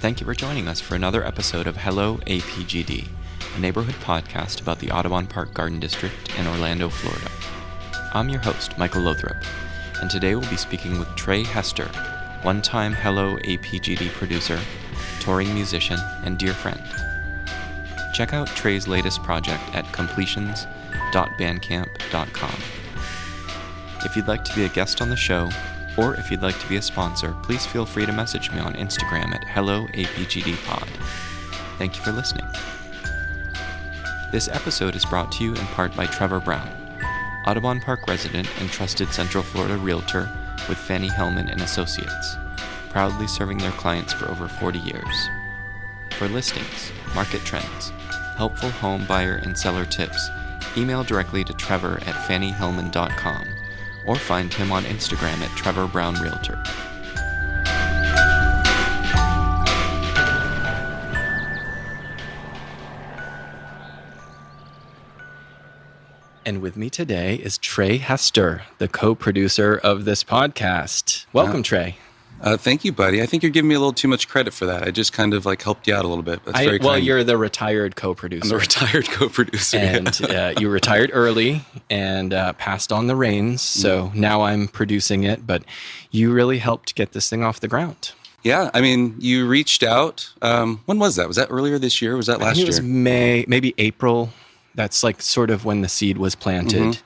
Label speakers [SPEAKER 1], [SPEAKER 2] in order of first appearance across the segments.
[SPEAKER 1] Thank you for joining us for another episode of Hello APGD, a neighborhood podcast about the Audubon Park Garden District in Orlando, Florida. I'm your host, Michael Lothrop, and today we'll be speaking with Trey Hester, one-time Hello APGD producer, touring musician, and dear friend. Check out Trey's latest project at completions.bandcamp.com. If you'd like to be a guest on the show, or if you'd like to be a sponsor, please feel free to message me on Instagram at HelloAPGDPod. Thank you for listening. This episode is brought to you in part by Trevor Brown, Audubon Park resident and trusted Central Florida realtor with Fannie Hellman & Associates, proudly serving their clients for over 40 years. For listings, market trends, helpful home buyer and seller tips, email directly to Trevor at fanniehellman.com or find him on Instagram at Trevor Brown Realtor. And with me today is Trey Hester, the co-producer of this podcast. Welcome, Trey.
[SPEAKER 2] Thank you, buddy. I think you're giving me a little too much credit for that. I just kind of helped you out a little bit. That's very kind.
[SPEAKER 1] You're the retired co-producer.
[SPEAKER 2] I'm the retired co-producer.
[SPEAKER 1] And you retired early and passed on the reins. So now I'm producing it, but you really helped get this thing off the ground.
[SPEAKER 2] Yeah, I mean, you reached out. When was that? Was that earlier this year? Or was that last year?
[SPEAKER 1] It was May, maybe April. That's sort of when the seed was planted. Mm-hmm.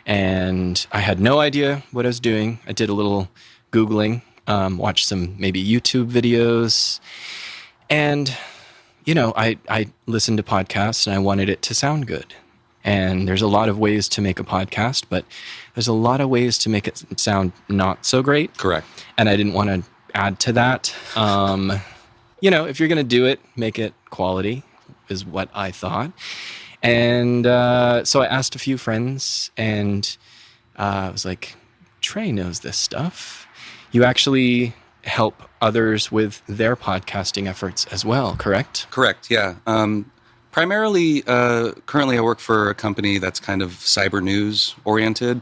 [SPEAKER 1] And I had no idea what I was doing. I did a little Googling. Watch some maybe YouTube videos. And, I listened to podcasts and I wanted it to sound good. And there's a lot of ways to make a podcast, but there's a lot of ways to make it sound not so great.
[SPEAKER 2] Correct.
[SPEAKER 1] And I didn't want to add to that. If you're going to do it, make it quality is what I thought. And so I asked a few friends and I was like, Trey knows this stuff. You actually help others with their podcasting efforts as well, correct?
[SPEAKER 2] Correct, yeah. Primarily, currently I work for a company that's kind of cyber news oriented.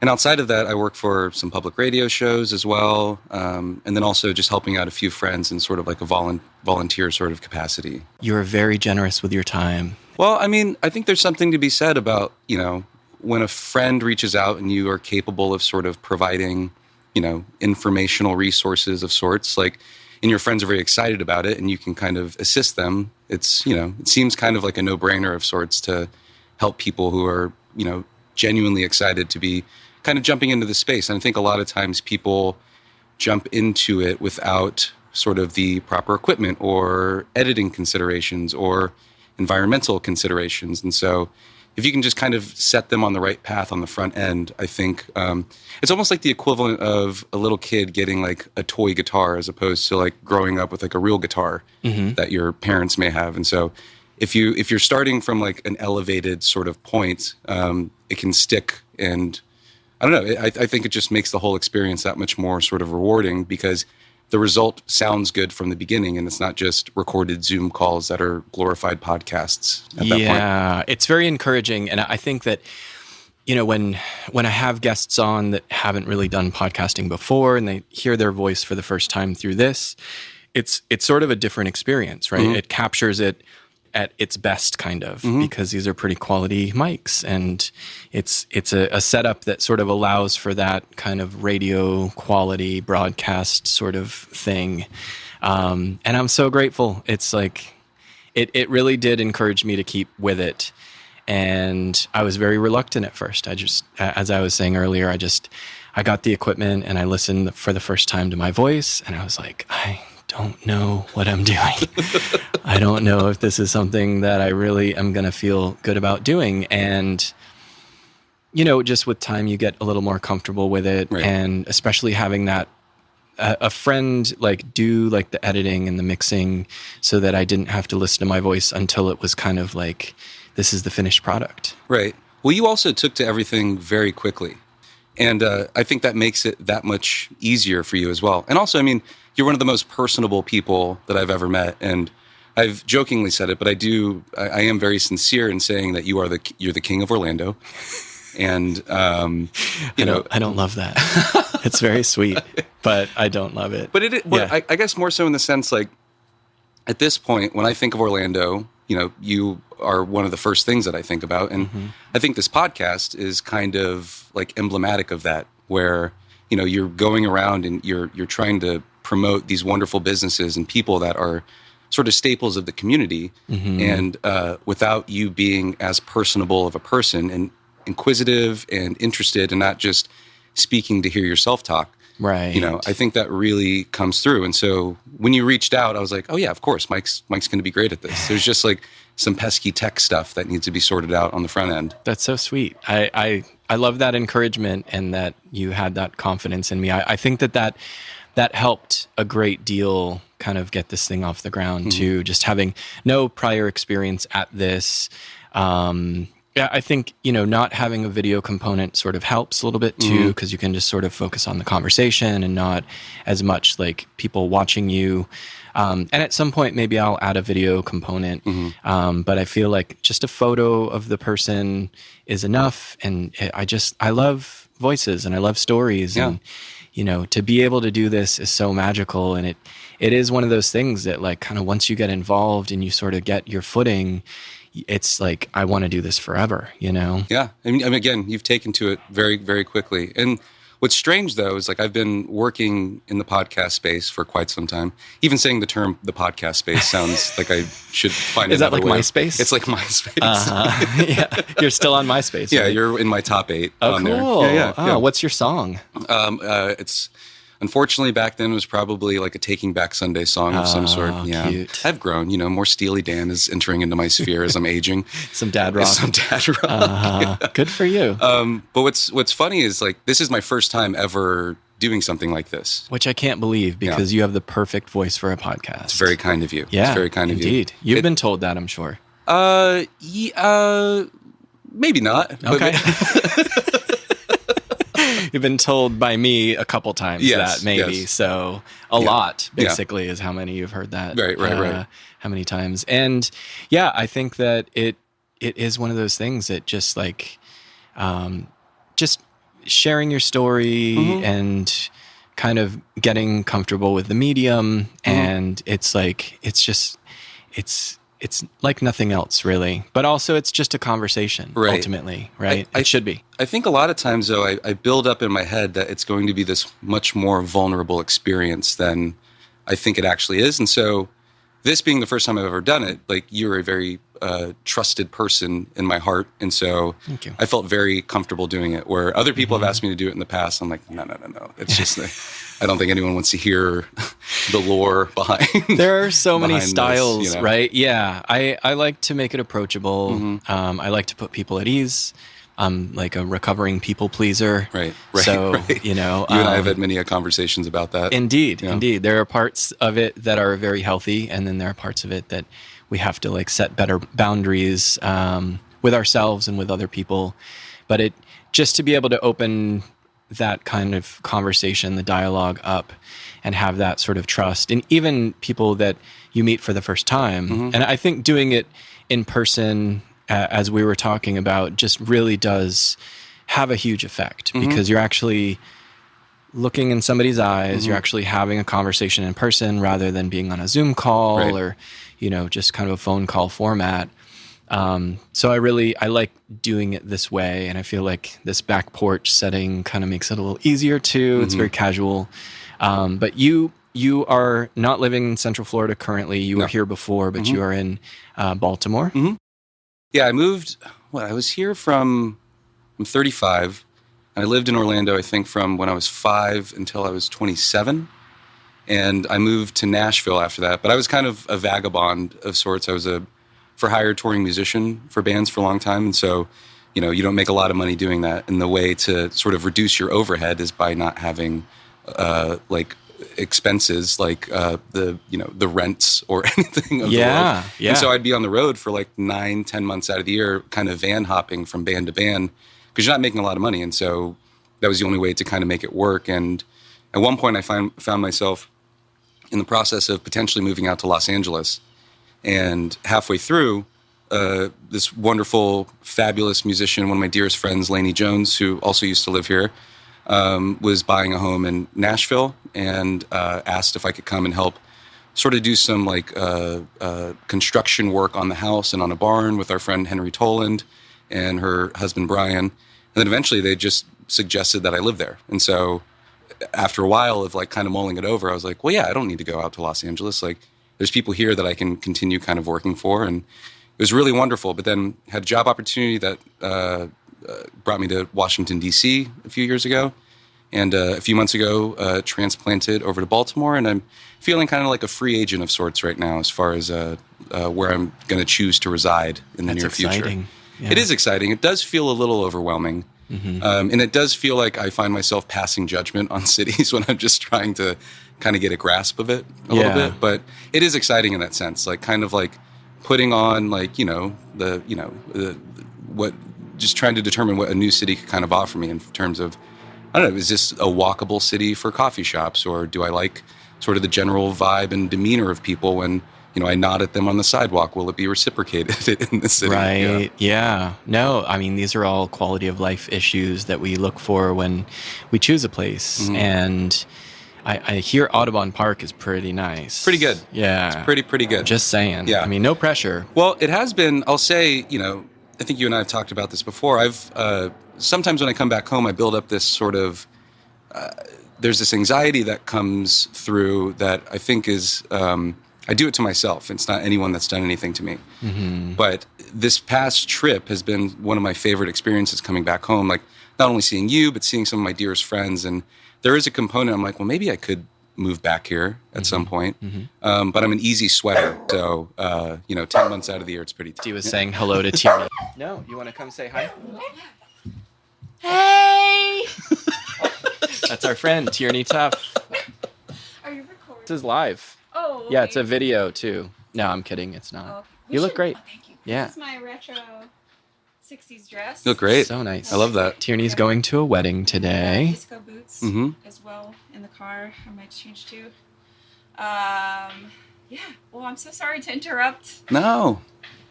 [SPEAKER 2] And outside of that, I work for some public radio shows as well. And then also just helping out a few friends in sort of like a volunteer sort of capacity.
[SPEAKER 1] You're very generous with your time.
[SPEAKER 2] Well, I mean, I think there's something to be said about, when a friend reaches out and you are capable of sort of providing informational resources of sorts, and your friends are very excited about it and you can kind of assist them. It's, it seems kind of like a no-brainer of sorts to help people who are, genuinely excited to be kind of jumping into the space. And I think a lot of times people jump into it without sort of the proper equipment or editing considerations or environmental considerations. And so if you can just kind of set them on the right path on the front end, I think it's almost like the equivalent of a little kid getting a toy guitar as opposed to growing up with a real guitar that your parents may have. And so if you're starting from an elevated sort of point, it can stick. And I don't know, I think it just makes the whole experience that much more sort of rewarding because the result sounds good from the beginning, and it's not just recorded Zoom calls that are glorified podcasts at that point.
[SPEAKER 1] Yeah, it's very encouraging. And I think that, when I have guests on that haven't really done podcasting before and they hear their voice for the first time through this, it's sort of a different experience, right? Mm-hmm. It captures it at its best, kind of, because these are pretty quality mics, and it's a setup that sort of allows for that kind of radio quality broadcast sort of thing. And I'm so grateful. It's it really did encourage me to keep with it. And I was very reluctant at first. As I was saying earlier, I got the equipment and I listened for the first time to my voice, and I was like, I don't know what I'm doing. I don't know if this is something that I really am going to feel good about doing. And, just with time, you get a little more comfortable with it. Right. And especially having that, a friend do the editing and the mixing so that I didn't have to listen to my voice until it was kind of this is the finished product.
[SPEAKER 2] Right. Well, you also took to everything very quickly. And I think that makes it that much easier for you as well. And also, I mean, you're one of the most personable people that I've ever met. And I've jokingly said it, but I am very sincere in saying that you're the king of Orlando. And, I
[SPEAKER 1] don't love that. It's very sweet, but I don't love it.
[SPEAKER 2] But I guess more so in the sense, at this point, when I think of Orlando, you are one of the first things that I think about. And I think this podcast is kind of like emblematic of that, where, you're going around and you're trying to promote these wonderful businesses and people that are sort of staples of the community. And without you being as personable of a person and inquisitive and interested and not just speaking to hear yourself talk.
[SPEAKER 1] Right.
[SPEAKER 2] I think that really comes through. And so when you reached out, I was like, oh yeah, of course, Mike's going to be great at this. There's just like some pesky tech stuff that needs to be sorted out on the front end.
[SPEAKER 1] That's so sweet. I love that encouragement and that you had that confidence in me. I think that helped a great deal kind of get this thing off the ground too, just having no prior experience at this. Yeah, I think, not having a video component sort of helps a little bit too, because you can just sort of focus on the conversation and not as much like people watching you. And at some point, maybe I'll add a video component. But I feel like just a photo of the person is enough. And I love voices and I love stories.
[SPEAKER 2] Yeah.
[SPEAKER 1] And, to be able to do this is so magical. And it is one of those things that like kind of once you get involved and you sort of get your footing, it's like, I want to do this forever,
[SPEAKER 2] Yeah. I mean, again, you've taken to it very, very quickly. And what's strange, though, is like I've been working in the podcast space for quite some time. Even saying the term the podcast space sounds like I should find
[SPEAKER 1] Is that
[SPEAKER 2] another
[SPEAKER 1] like
[SPEAKER 2] way.
[SPEAKER 1] MySpace?
[SPEAKER 2] It's like MySpace.
[SPEAKER 1] Yeah. You're still on MySpace.
[SPEAKER 2] Yeah,
[SPEAKER 1] right?
[SPEAKER 2] you're in my top 8
[SPEAKER 1] Oh,
[SPEAKER 2] on
[SPEAKER 1] cool.
[SPEAKER 2] there. Yeah.
[SPEAKER 1] Oh, what's your song?
[SPEAKER 2] It's unfortunately back then it was probably like a Taking Back Sunday song of some sort. Yeah,
[SPEAKER 1] cute.
[SPEAKER 2] I've grown. More Steely Dan is entering into my sphere as I'm aging.
[SPEAKER 1] Some dad rock.
[SPEAKER 2] Some dad rock.
[SPEAKER 1] Good for you.
[SPEAKER 2] But what's funny is like this is my first time ever doing something like this.
[SPEAKER 1] Which I can't believe because you have the perfect voice for a podcast.
[SPEAKER 2] It's very kind of you.
[SPEAKER 1] Yeah,
[SPEAKER 2] it's very kind of you.
[SPEAKER 1] Indeed. You've been told that, I'm sure.
[SPEAKER 2] Maybe not.
[SPEAKER 1] Okay. You've been told by me a couple times that maybe.
[SPEAKER 2] Yes.
[SPEAKER 1] So a lot basically is how many you've heard that.
[SPEAKER 2] Right.
[SPEAKER 1] How many times. And yeah, I think that it is one of those things that just like, just sharing your story and kind of getting comfortable with the medium. And it's like, it's like nothing else really, but also it's just a conversation ultimately, right? It should be.
[SPEAKER 2] I think a lot of times though, I build up in my head that it's going to be this much more vulnerable experience than I think it actually is. And so this being the first time I've ever done it, like you're a very trusted person in my heart. And so
[SPEAKER 1] Thank you.
[SPEAKER 2] I felt very comfortable doing it, where other people have asked me to do it in the past. I'm like, no. It's just, I don't think anyone wants to hear the lore behind.
[SPEAKER 1] There are so many styles,
[SPEAKER 2] this,
[SPEAKER 1] right? Yeah. I like to make it approachable. I like to put people at ease. I'm like a recovering people pleaser.
[SPEAKER 2] Right.
[SPEAKER 1] So,
[SPEAKER 2] right.
[SPEAKER 1] You and
[SPEAKER 2] I have had many conversations about that.
[SPEAKER 1] Indeed. There are parts of it that are very healthy, and then there are parts of it that we have to like set better boundaries with ourselves and with other people. But just to be able to open that kind of conversation, the dialogue up, and have that sort of trust, and even people that you meet for the first time. And I think doing it in person, as we were talking about, just really does have a huge effect because you're actually looking in somebody's eyes, you're actually having a conversation in person rather than being on a Zoom call or, just kind of a phone call format. So I like doing it this way, and I feel like this back porch setting kind of makes it a little easier too. It's very casual. But you are not living in Central Florida currently. You were here before, but you are in Baltimore.
[SPEAKER 2] Yeah, I moved. I was here I'm 35, and I lived in Orlando, I think, from when I was 5 until I was 27. And I moved to Nashville after that. But I was kind of a vagabond of sorts. I was a for-hire touring musician for bands for a long time. And so, you don't make a lot of money doing that. And the way to sort of reduce your overhead is by not having, expenses like the rents or anything of the world. And so I'd be on the road for like 9-10 months out of the year, kind of van hopping from band to band, because you're not making a lot of money. And so that was the only way to kind of make it work. And at one point I found myself in the process of potentially moving out to Los Angeles. And halfway through, this wonderful, fabulous musician, one of my dearest friends, Lainey Jones, who also used to live here, was buying a home in Nashville and asked if I could come and help sort of do some like construction work on the house and on a barn with our friend Henry Toland and her husband Brian. And then eventually they just suggested that I live there. And so after a while of like kind of mulling it over, I was like, well, yeah, I don't need to go out to Los Angeles. Like there's people here that I can continue kind of working for. And it was really wonderful. But then had a job opportunity that brought me to Washington, D.C. a few years ago. And a few months ago, transplanted over to Baltimore. And I'm feeling kind of like a free agent of sorts right now as far as where I'm going to choose to reside in the near future. Yeah. It is exciting. It does feel a little overwhelming. Mm-hmm. And it does feel like I find myself passing judgment on cities when I'm just trying to kind of get a grasp of it a little bit. But it is exciting in that sense, like kind of like putting on like, just trying to determine what a new city could kind of offer me in terms of, I don't know, is this a walkable city for coffee shops, or do I like sort of the general vibe and demeanor of people when, I nod at them on the sidewalk? Will it be reciprocated in the city?
[SPEAKER 1] Right. Yeah. No, I mean, these are all quality of life issues that we look for when we choose a place. Mm-hmm. And I hear Audubon Park is pretty nice.
[SPEAKER 2] Pretty good.
[SPEAKER 1] Yeah.
[SPEAKER 2] It's pretty good.
[SPEAKER 1] Just saying.
[SPEAKER 2] Yeah.
[SPEAKER 1] I mean, no pressure.
[SPEAKER 2] Well, it has been, I'll say, I think you and I have talked about this before. Sometimes when I come back home, I build up this sort of, there's this anxiety that comes through that I think is, I do it to myself. It's not anyone that's done anything to me. Mm-hmm. But this past trip has been one of my favorite experiences coming back home. Like not only seeing you, but seeing some of my dearest friends. And there is a component, I'm like, well, maybe I could move back here at some point. Mm-hmm. But I'm an easy sweater. So, 10 months out of the year, it's pretty tough.
[SPEAKER 1] He was saying hello to Tierney. No, you want to come say hi?
[SPEAKER 3] Hey!
[SPEAKER 1] That's our friend, Tierney Tuff.
[SPEAKER 3] Are you recording?
[SPEAKER 1] This is live.
[SPEAKER 3] Oh, okay.
[SPEAKER 1] Yeah, it's a video, too. No, I'm kidding. It's not.
[SPEAKER 3] Oh,
[SPEAKER 1] you look great.
[SPEAKER 3] Oh, thank you.
[SPEAKER 1] Yeah.
[SPEAKER 3] This is my retro 60s dress.
[SPEAKER 2] You look great.
[SPEAKER 1] So nice.
[SPEAKER 2] I love that.
[SPEAKER 1] Tierney's going to a wedding today.
[SPEAKER 3] Disco boots as well in the car. I might change too. Yeah. Well, I'm so sorry to interrupt.
[SPEAKER 2] No.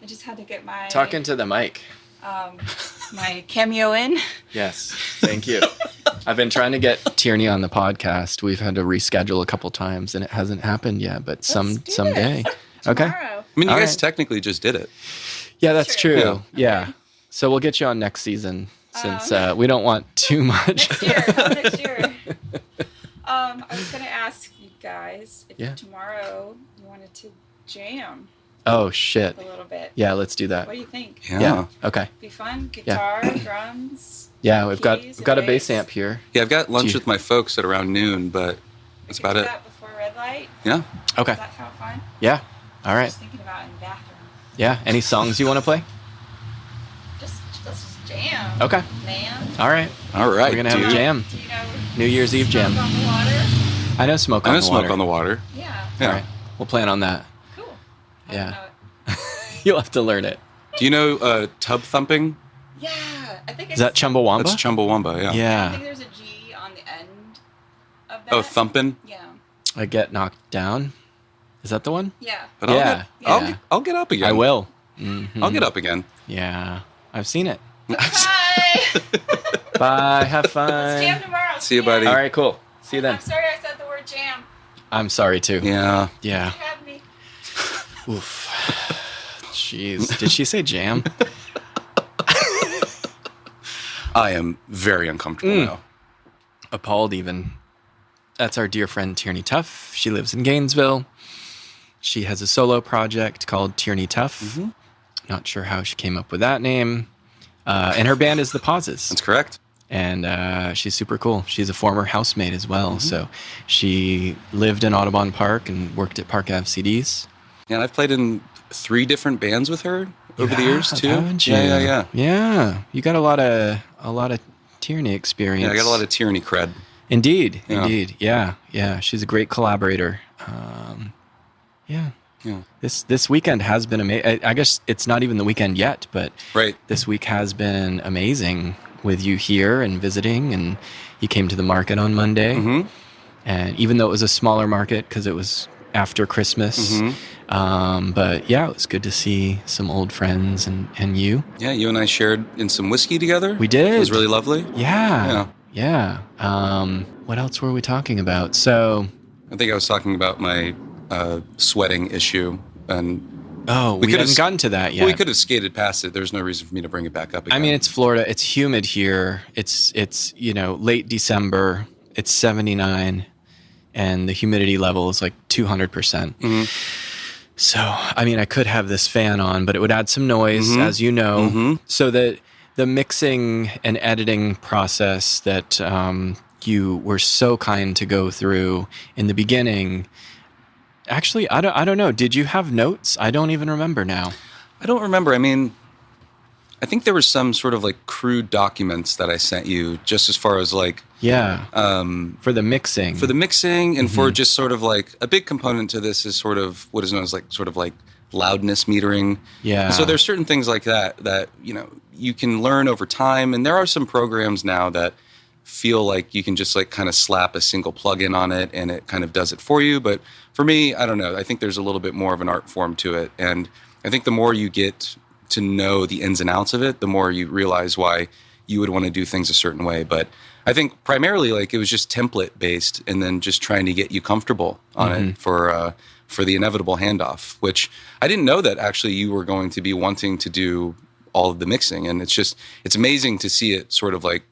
[SPEAKER 3] I just had to get my...
[SPEAKER 1] Talk into the mic.
[SPEAKER 3] My cameo in.
[SPEAKER 1] Yes. Thank you. I've been trying to get Tierney on the podcast. We've had to reschedule a couple times, and it hasn't happened yet, but someday. Okay.
[SPEAKER 3] Tomorrow.
[SPEAKER 2] I mean, you
[SPEAKER 1] All
[SPEAKER 2] guys
[SPEAKER 1] right.
[SPEAKER 2] technically just did it.
[SPEAKER 1] Yeah, that's
[SPEAKER 3] True.
[SPEAKER 1] true. Yeah. So we'll get you on next season since we don't want too much.
[SPEAKER 3] Next year. I was going to ask you guys if tomorrow you wanted to jam
[SPEAKER 1] Oh, shit.
[SPEAKER 3] a little bit.
[SPEAKER 1] Yeah, let's do that.
[SPEAKER 3] What do you think?
[SPEAKER 2] Yeah.
[SPEAKER 1] Okay.
[SPEAKER 3] Be fun? Guitar, drums?
[SPEAKER 1] Yeah, we've got
[SPEAKER 3] keys,
[SPEAKER 1] a bass
[SPEAKER 3] bass?
[SPEAKER 1] amp here.
[SPEAKER 2] Yeah, I've got lunch with my folks at around noon, but that's about
[SPEAKER 3] do
[SPEAKER 2] it.
[SPEAKER 3] That before red light?
[SPEAKER 2] Yeah.
[SPEAKER 1] Okay.
[SPEAKER 3] Does that sound fun?
[SPEAKER 1] Yeah. All
[SPEAKER 3] I
[SPEAKER 1] right.
[SPEAKER 3] was thinking about in the bathroom.
[SPEAKER 1] Yeah. Any songs you want to play?
[SPEAKER 3] Let's just jam.
[SPEAKER 1] Okay.
[SPEAKER 3] Man.
[SPEAKER 1] All right.
[SPEAKER 2] All right,
[SPEAKER 1] We're gonna have a
[SPEAKER 2] dude.
[SPEAKER 1] jam.
[SPEAKER 3] Do you know
[SPEAKER 1] New Year's Eve jam.
[SPEAKER 3] Smoke on the Water?
[SPEAKER 1] I know Smoke
[SPEAKER 2] I
[SPEAKER 1] on
[SPEAKER 2] know
[SPEAKER 1] the
[SPEAKER 2] Smoke
[SPEAKER 1] Water.
[SPEAKER 2] on the Water.
[SPEAKER 3] Yeah.
[SPEAKER 2] Yeah.
[SPEAKER 1] All right. We'll plan on that.
[SPEAKER 3] Cool. I
[SPEAKER 1] Yeah.
[SPEAKER 3] don't know it.
[SPEAKER 1] You'll have to learn it.
[SPEAKER 2] Do you know Tub Thumping?
[SPEAKER 3] Yeah. I think
[SPEAKER 1] Is that Chumbawamba?
[SPEAKER 2] That's Chumbawamba, yeah.
[SPEAKER 3] I
[SPEAKER 1] Yeah.
[SPEAKER 3] think there's a G on the end of that.
[SPEAKER 2] Oh, Thumping?
[SPEAKER 3] Yeah.
[SPEAKER 1] I Get Knocked Down. Is that the one?
[SPEAKER 3] Yeah.
[SPEAKER 2] But
[SPEAKER 1] Yeah.
[SPEAKER 2] I'll get up again.
[SPEAKER 1] I will. Mm-hmm.
[SPEAKER 2] I'll get up again.
[SPEAKER 1] Yeah. I've seen it.
[SPEAKER 3] Bye.
[SPEAKER 1] Bye. Have
[SPEAKER 3] Let's
[SPEAKER 1] fun.
[SPEAKER 3] jam tomorrow.
[SPEAKER 2] See you, buddy.
[SPEAKER 1] All right, cool. See you then.
[SPEAKER 3] I'm sorry I said the word jam.
[SPEAKER 1] I'm sorry, too.
[SPEAKER 2] Yeah.
[SPEAKER 1] Yeah.
[SPEAKER 3] You had me.
[SPEAKER 1] Oof. Jeez. Did she say jam?
[SPEAKER 2] I am very uncomfortable now.
[SPEAKER 1] Appalled, even. That's our dear friend Tierney Tuff. She lives in Gainesville. She has a solo project called Tierney Tuff. Mm-hmm. Not sure how she came up with that name. And her band is The Pauses.
[SPEAKER 2] That's correct.
[SPEAKER 1] And she's super cool. She's a former housemate as well. So she lived in Audubon Park and worked at Park Ave CDs.
[SPEAKER 2] Yeah, and I've played in 3 different bands with her over the years too.
[SPEAKER 1] Haven't you?
[SPEAKER 2] Yeah.
[SPEAKER 1] Yeah. You got a lot of Tierney experience.
[SPEAKER 2] Yeah, I got a lot of Tyranny cred.
[SPEAKER 1] Indeed.
[SPEAKER 2] Yeah.
[SPEAKER 1] Indeed. Yeah. She's a great collaborator. Yeah. This weekend has been amazing. I guess it's not even the weekend yet, but
[SPEAKER 2] Right.
[SPEAKER 1] this week has been amazing with you here and visiting. And you came to the market on Monday.
[SPEAKER 2] Mm-hmm.
[SPEAKER 1] And even though it was a smaller market because it was after Christmas, but yeah, it was good to see some old friends and you.
[SPEAKER 2] Yeah, you and I shared in some whiskey together.
[SPEAKER 1] We did.
[SPEAKER 2] It was really lovely.
[SPEAKER 1] Yeah. What else were we talking about? So
[SPEAKER 2] I think I was talking about my sweating issue, and
[SPEAKER 1] we haven't gotten to that yet.
[SPEAKER 2] We could have skated past it. There's no reason for me to bring it back up again.
[SPEAKER 1] I mean, it's Florida. It's humid here. It's late December. It's 79, and the humidity level is like 200%.
[SPEAKER 2] Mm-hmm.
[SPEAKER 1] So, I mean, I could have this fan on, but it would add some noise, as you know.
[SPEAKER 2] Mm-hmm.
[SPEAKER 1] So that the mixing and editing process that you were so kind to go through in the beginning. Actually, I don't know. Did you have notes? I don't even remember now.
[SPEAKER 2] I don't remember. I mean, I think there was some sort of like crude documents that I sent you, just as far as like
[SPEAKER 1] for the mixing,
[SPEAKER 2] and for just sort of like a big component to this is sort of what is known as like sort of like loudness metering.
[SPEAKER 1] Yeah.
[SPEAKER 2] So there's certain things like that you can learn over time, and there are some programs now that feel like you can just like kind of slap a single plugin on it and it kind of does it for you. But for me, I don't know. I think there's a little bit more of an art form to it. And I think the more you get to know the ins and outs of it, the more you realize why you would want to do things a certain way. But I think primarily like it was just template based and then just trying to get you comfortable on it for the inevitable handoff, which I didn't know that actually you were going to be wanting to do all of the mixing. And it's amazing to see it sort of like,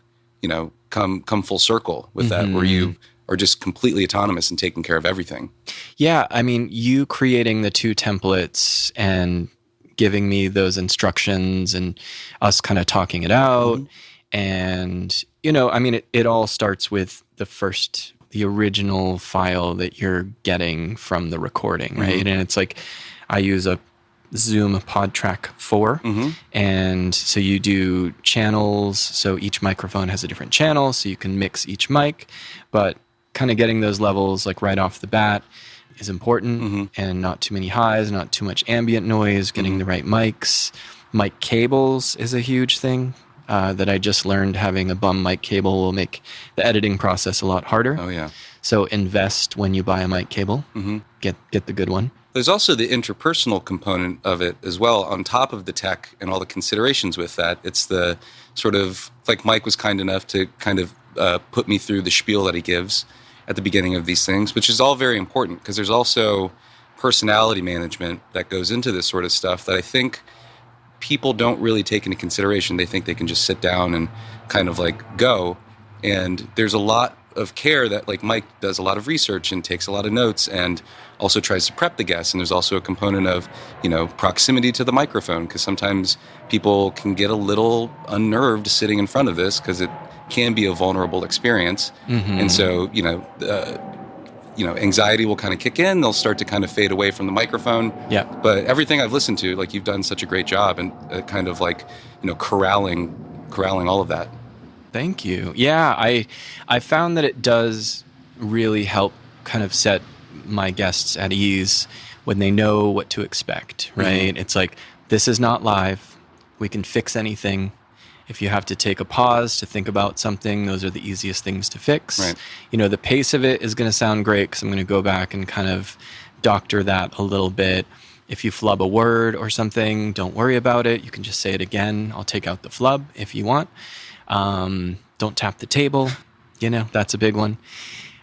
[SPEAKER 2] come full circle with that, where you are just completely autonomous and taking care of everything.
[SPEAKER 1] Yeah, I mean, you creating the 2 templates and giving me those instructions and us kind of talking it out. And, I mean, it all starts with the original file that you're getting from the recording, right? And it's like, I use a Zoom PodTrack 4. And so you do channels. So each microphone has a different channel, so you can mix each mic. But kind of getting those levels like right off the bat is important, and not too many highs, not too much ambient noise, getting the right mics. Mic cables is a huge thing that I just learned. Having a bum mic cable will make the editing process a lot harder.
[SPEAKER 2] Oh, yeah.
[SPEAKER 1] So invest when you buy a mic cable. Get the good one.
[SPEAKER 2] There's also the interpersonal component of it as well, on top of the tech and all the considerations with that. It's the sort of, like Mike was kind enough to kind of put me through the spiel that he gives at the beginning of these things, which is all very important because there's also personality management that goes into this sort of stuff that I think people don't really take into consideration. They think they can just sit down and kind of like go. And there's a lot of care that like Mike does a lot of research and takes a lot of notes and also tries to prep the guests. And there's also a component of, proximity to the microphone, because sometimes people can get a little unnerved sitting in front of this because it can be a vulnerable experience. And so, anxiety will kind of kick in. They'll start to kind of fade away from the microphone.
[SPEAKER 1] Yeah.
[SPEAKER 2] But everything I've listened to, like you've done such a great job and kind of like, corralling all of that.
[SPEAKER 1] Thank you. Yeah, I found that it does really help kind of set my guests at ease when they know what to expect, right? It's like, this is not live. We can fix anything. If you have to take a pause to think about something, those are the easiest things to fix.
[SPEAKER 2] Right.
[SPEAKER 1] The pace of it is going to sound great because I'm going to go back and kind of doctor that a little bit. If you flub a word or something, don't worry about it. You can just say it again. I'll take out the flub if you want. Don't tap the table. That's a big one.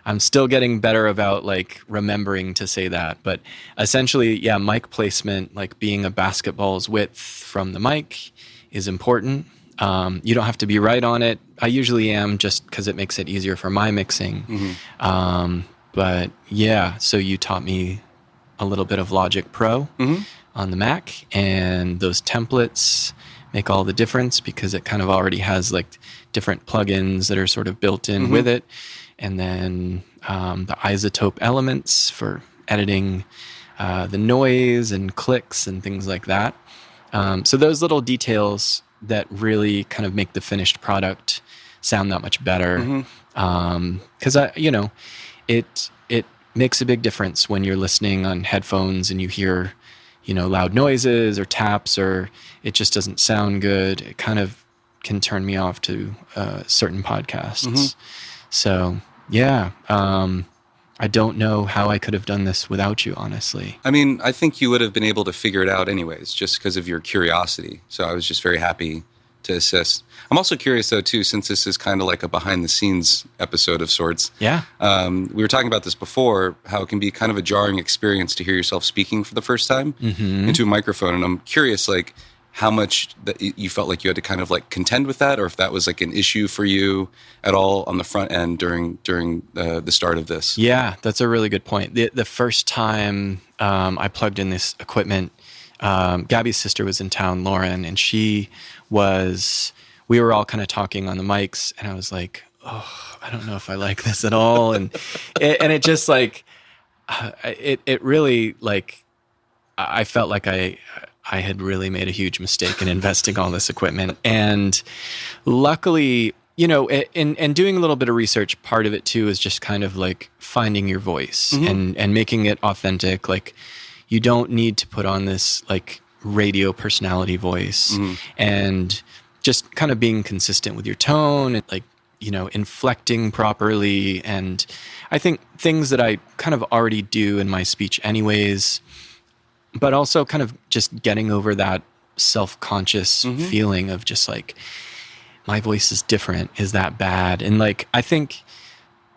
[SPEAKER 1] I'm still getting better about like remembering to say that. But essentially, yeah, mic placement, like being a basketball's width from the mic is important. You don't have to be right on it. I usually am, just because it makes it easier for my mixing. But yeah, so you taught me a little bit of Logic Pro on the Mac, and those templates make all the difference because it kind of already has like different plugins that are sort of built in with it. And then the isotope elements for editing the noise and clicks and things like that. So those little details that really kind of make the finished product sound that much better. Because it makes a big difference when you're listening on headphones and you hear, loud noises or taps, or it just doesn't sound good. It kind of can turn me off to certain podcasts. So yeah, I don't know how I could have done this without you, honestly.
[SPEAKER 2] I mean, I think you would have been able to figure it out anyways, just because of your curiosity. So I was just very happy to assist. I'm also curious though too, since this is kind of like a behind the scenes episode of sorts.
[SPEAKER 1] Yeah.
[SPEAKER 2] We were talking about this before, how it can be kind of a jarring experience to hear yourself speaking for the first time into a microphone. And I'm curious, like, how much that you felt like you had to kind of like contend with that, or if that was like an issue for you at all on the front end during the start of this.
[SPEAKER 1] Yeah, that's a really good point. The first time I plugged in this equipment, Gabby's sister was in town, Lauren, and we were all kind of talking on the mics, and I was like, oh, I don't know if I like this at all. And it just like, it really like, I felt like I had really made a huge mistake in investing all this equipment. And luckily, you know, in doing a little bit of research, part of it too is just kind of like finding your voice and making it authentic. Like, you don't need to put on this like radio personality voice, and just kind of being consistent with your tone and like, you know, inflecting properly. And I think things that I kind of already do in my speech anyways, but also kind of just getting over that self-conscious feeling of just like, my voice is different. Is that bad? And like, I think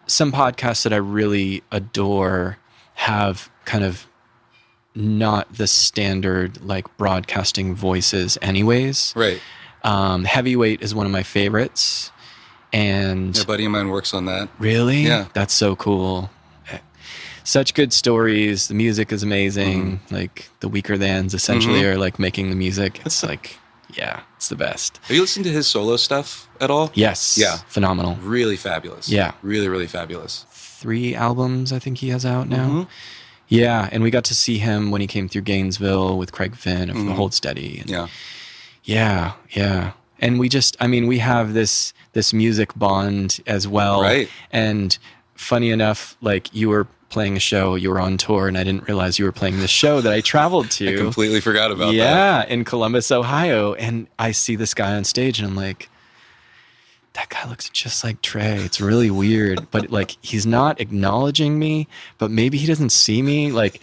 [SPEAKER 1] some podcasts that I really adore have kind of not the standard like broadcasting voices anyways.
[SPEAKER 2] Right.
[SPEAKER 1] Heavyweight is one of my favorites. And
[SPEAKER 2] A buddy of mine works on that.
[SPEAKER 1] really?
[SPEAKER 2] Yeah.
[SPEAKER 1] That's so cool. Such good stories. The music is amazing. Like, the weaker thans essentially are like making the music. It's like, yeah, it's the best.
[SPEAKER 2] Have you listened to his solo stuff at all?
[SPEAKER 1] Yes.
[SPEAKER 2] Yeah.
[SPEAKER 1] Phenomenal.
[SPEAKER 2] Really fabulous.
[SPEAKER 1] Yeah.
[SPEAKER 2] Really, really fabulous.
[SPEAKER 1] 3 albums I think he has out now. Yeah, and we got to see him when he came through Gainesville with Craig Finn of the Hold Steady. And yeah. And we have this music bond as well.
[SPEAKER 2] Right.
[SPEAKER 1] And funny enough, like, you were playing a show, you were on tour, and I didn't realize you were playing this show that I traveled to.
[SPEAKER 2] I completely forgot about that.
[SPEAKER 1] Yeah, in Columbus, Ohio. And I see this guy on stage, and I'm like, that guy looks just like Trey. It's really weird. But like, he's not acknowledging me, but maybe he doesn't see me. Like,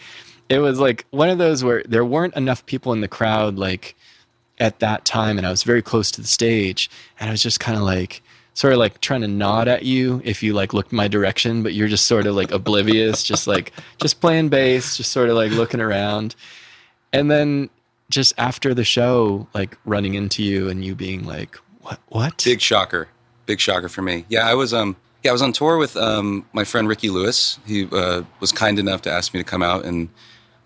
[SPEAKER 1] it was like one of those where there weren't enough people in the crowd, like, at that time, and I was very close to the stage, and I was just kind of like, sort of like trying to nod at you if you like looked my direction, but you're just sort of like oblivious, just playing bass, just sort of like looking around. And then just after the show, like running into you and you being like, what?
[SPEAKER 2] Big shocker for me. Yeah, I was on tour with my friend Ricky Lewis. He was kind enough to ask me to come out and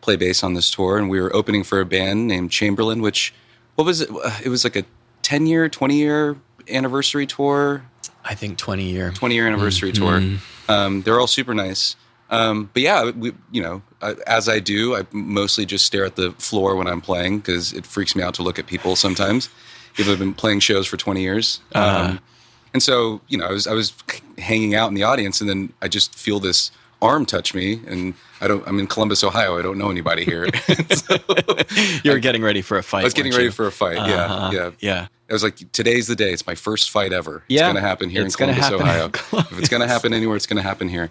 [SPEAKER 2] play bass on this tour, and we were opening for a band named Chamberlain, which, what was it? It was like a 10-year, 20-year anniversary tour.
[SPEAKER 1] I think 20-year
[SPEAKER 2] anniversary tour. They're all super nice. But yeah, as I do, I mostly just stare at the floor when I'm playing because it freaks me out to look at people sometimes. People have been playing shows for 20 years. And so, you know, I was hanging out in the audience, and then I just feel this arm touch me, and I'm in Columbus, Ohio. I don't know anybody here. So,
[SPEAKER 1] you were getting ready for a fight.
[SPEAKER 2] I was getting ready for a fight. Yeah. I was like, today's the day. It's my first fight ever. It's going to happen here in Columbus, Ohio. If it's going to happen anywhere, it's going to happen here.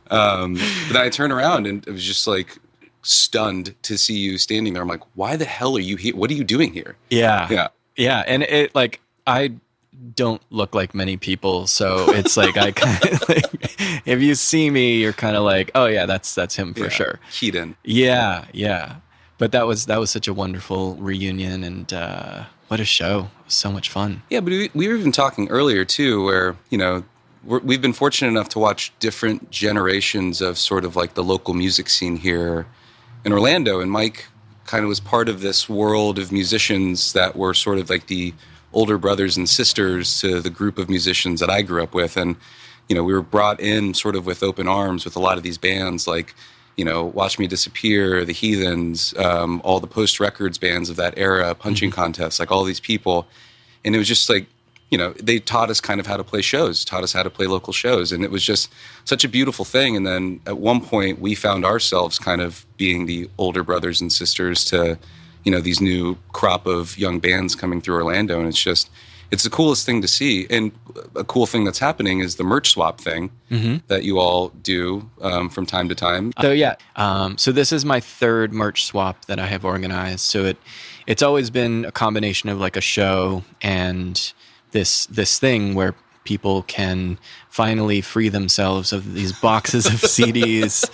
[SPEAKER 2] But then I turned around, and it was just like stunned to see you standing there. I'm like, why the hell are you here? What are you doing here?
[SPEAKER 1] Yeah. And it, like, I don't look like many people, so it's like, I kind of like, if you see me, you're kind of like, oh yeah, that's him for sure.
[SPEAKER 2] Keaton.
[SPEAKER 1] Yeah. But that was such a wonderful reunion, and what a show. It was so much fun.
[SPEAKER 2] Yeah, but we were even talking earlier too, where, you know, we've been fortunate enough to watch different generations of sort of like the local music scene here in Orlando, and Mike kind of was part of this world of musicians that were sort of like the older brothers and sisters to the group of musicians that I grew up with. And, you know, we were brought in sort of with open arms with a lot of these bands, like, you know, Watch Me Disappear, The Heathens, all the post-records bands of that era, Punching Contests, like all these people. And it was just like, you know, they taught us kind of how to play shows, taught us how to play local shows. And it was just such a beautiful thing. And then at one point we found ourselves kind of being the older brothers and sisters to, you know, these new crop of young bands coming through Orlando. And it's the coolest thing to see. And a cool thing that's happening is the merch swap thing that you all do from time to time.
[SPEAKER 1] So yeah, so this is my third merch swap that I have organized. So it it's always been a combination of like a show and this thing where people can finally free themselves of these boxes of CDs.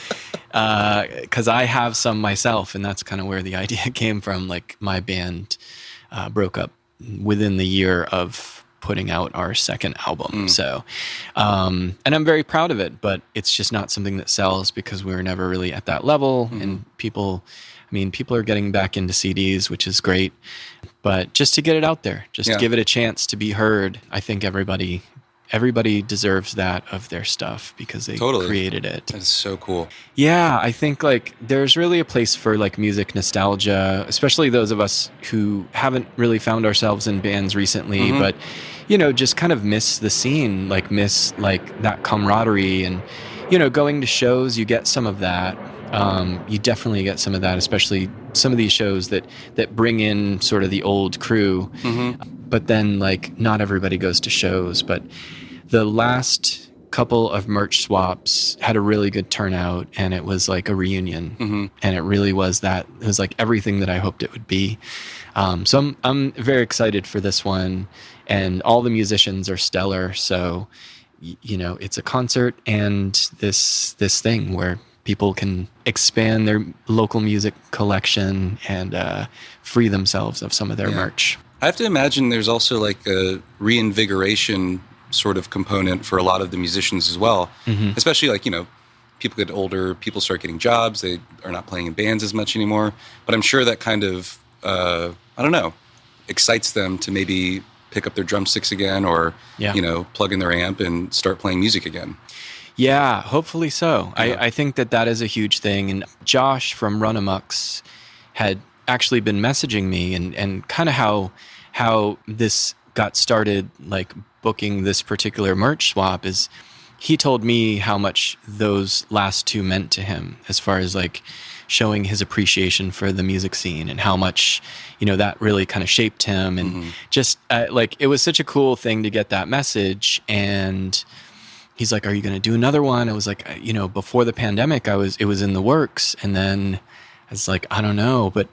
[SPEAKER 1] Because I have some myself, and that's kind of where the idea came from. Like my band broke up within the year of putting out our second album. So, and I'm very proud of it, but it's just not something that sells because we were never really at that level. And people are getting back into CDs, which is great, but just to get it out there, just give it a chance to be heard. I think everybody deserves that of their stuff because they created it.
[SPEAKER 2] That's so cool.
[SPEAKER 1] Yeah, I think like there's really a place for like music nostalgia, especially those of us who haven't really found ourselves in bands recently, but just kind of miss the scene, like miss like that camaraderie, and going to shows, you get some of that. You definitely get some of that, especially some of these shows that bring in sort of the old crew. But then like not everybody goes to shows, but the last couple of merch swaps had a really good turnout, and it was like a reunion, and it really was that. It was like everything that I hoped it would be. So I'm very excited for this one, and all the musicians are stellar. So it's a concert and this thing where people can expand their local music collection and free themselves of some of their merch.
[SPEAKER 2] I have to imagine there's also like a reinvigoration sort of component for a lot of the musicians as well, especially like, people get older, people start getting jobs, they are not playing in bands as much anymore. But I'm sure that kind of, excites them to maybe pick up their drumsticks again or, plug in their amp and start playing music again.
[SPEAKER 1] Yeah, hopefully so.
[SPEAKER 2] Yeah.
[SPEAKER 1] I think that is a huge thing. And Josh from Run Amucks had actually been messaging me and kind of how this got started, like booking this particular merch swap, is he told me how much those last two meant to him as far as like showing his appreciation for the music scene and how much, that really kind of shaped him. And just like, it was such a cool thing to get that message. And he's like, are you going to do another one? I was like, before the pandemic, it was in the works. And then I was like, I don't know. But,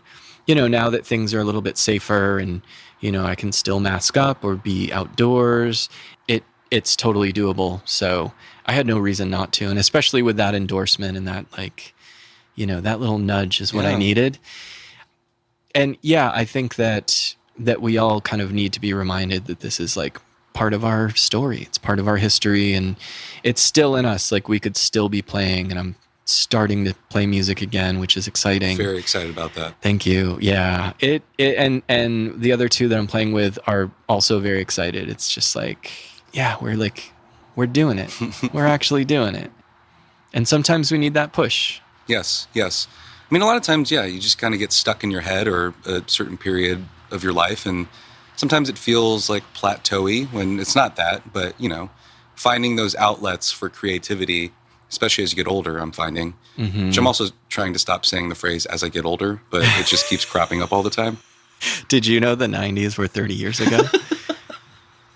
[SPEAKER 1] now that things are a little bit safer and, I can still mask up or be outdoors, it's totally doable. So I had no reason not to. And especially with that endorsement and that, like, that little nudge is what I needed. And I think that we all kind of need to be reminded that this is like part of our story. It's part of our history, and it's still in us. Like we could still be playing, and I'm starting to play music again, which is exciting.
[SPEAKER 2] Very excited about that.
[SPEAKER 1] Thank you. Yeah. And the other two that I'm playing with are also very excited. It's just like, we're doing it. We're actually doing it. And sometimes we need that push.
[SPEAKER 2] Yes. I mean, a lot of times, you just kind of get stuck in your head or a certain period of your life, and sometimes it feels like plateauy when it's not that, but, finding those outlets for creativity, especially as you get older, I'm finding, which I'm also trying to stop saying the phrase as I get older, but it just keeps cropping up all the time.
[SPEAKER 1] Did you know the 90s were 30 years ago?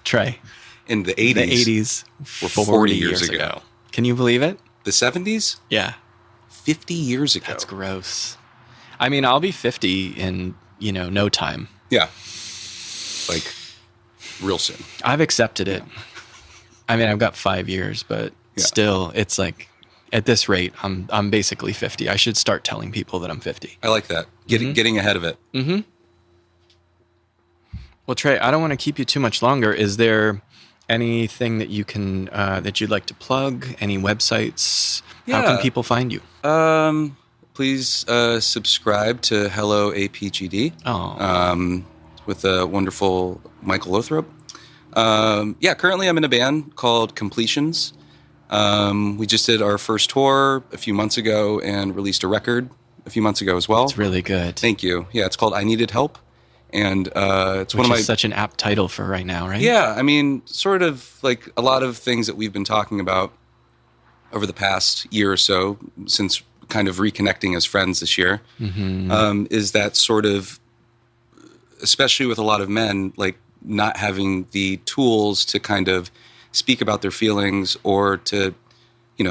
[SPEAKER 1] Trey.
[SPEAKER 2] In the 80s.
[SPEAKER 1] The 80s
[SPEAKER 2] were 40 years ago.
[SPEAKER 1] Can you believe it?
[SPEAKER 2] The 70s?
[SPEAKER 1] Yeah.
[SPEAKER 2] 50 years ago.
[SPEAKER 1] That's gross. I mean, I'll be 50 in, no time.
[SPEAKER 2] Yeah. Like, real soon.
[SPEAKER 1] I've accepted it. I mean, I've got 5 years, but still, it's like, at this rate, I'm basically 50. I should start telling people that I'm 50.
[SPEAKER 2] I like that. Getting ahead of it.
[SPEAKER 1] Mm-hmm. Well, Trey, I don't want to keep you too much longer. Is there anything that you can that you'd like to plug? Any websites? How can people find you?
[SPEAKER 2] Please subscribe to Hello APGD. With the wonderful Michael Lothrop. Currently I'm in a band called Completions. We just did our first tour a few months ago and released a record a few months ago as well.
[SPEAKER 1] It's really good.
[SPEAKER 2] Thank you. Yeah, it's called I Needed Help. And it's
[SPEAKER 1] one of my... such an apt title for right now, right?
[SPEAKER 2] Yeah, I mean, sort of like a lot of things that we've been talking about over the past year or so, since kind of reconnecting as friends this year, is that sort of, especially with a lot of men, like not having the tools to kind of speak about their feelings or to,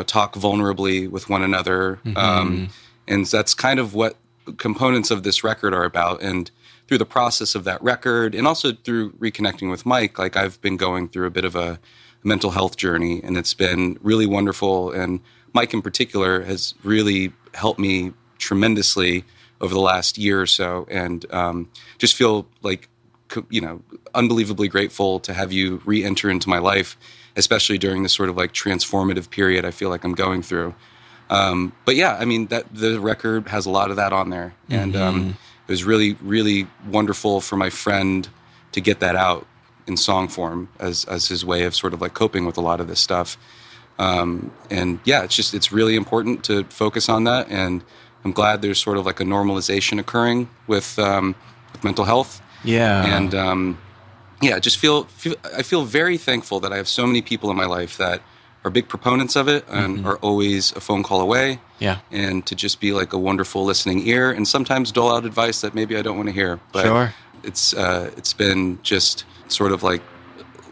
[SPEAKER 2] talk vulnerably with one another. And that's kind of what components of this record are about. And through the process of that record and also through reconnecting with Mike, like I've been going through a bit of a mental health journey, and it's been really wonderful. And Mike in particular has really helped me tremendously over the last year or so, and just feel like, unbelievably grateful to have you re-enter into my life, especially during this sort of like transformative period I feel like I'm going through. But yeah, I mean, that the record has a lot of that on there, and it was really, really wonderful for my friend to get that out in song form as his way of sort of like coping with a lot of this stuff. And yeah, it's really important to focus on that, and I'm glad there's sort of like a normalization occurring with mental health.
[SPEAKER 1] Yeah.
[SPEAKER 2] And I feel very thankful that I have so many people in my life that are big proponents of it and are always a phone call away.
[SPEAKER 1] Yeah.
[SPEAKER 2] And to just be like a wonderful listening ear, and sometimes dole out advice that maybe I don't want to hear. But
[SPEAKER 1] sure.
[SPEAKER 2] It's been just sort of like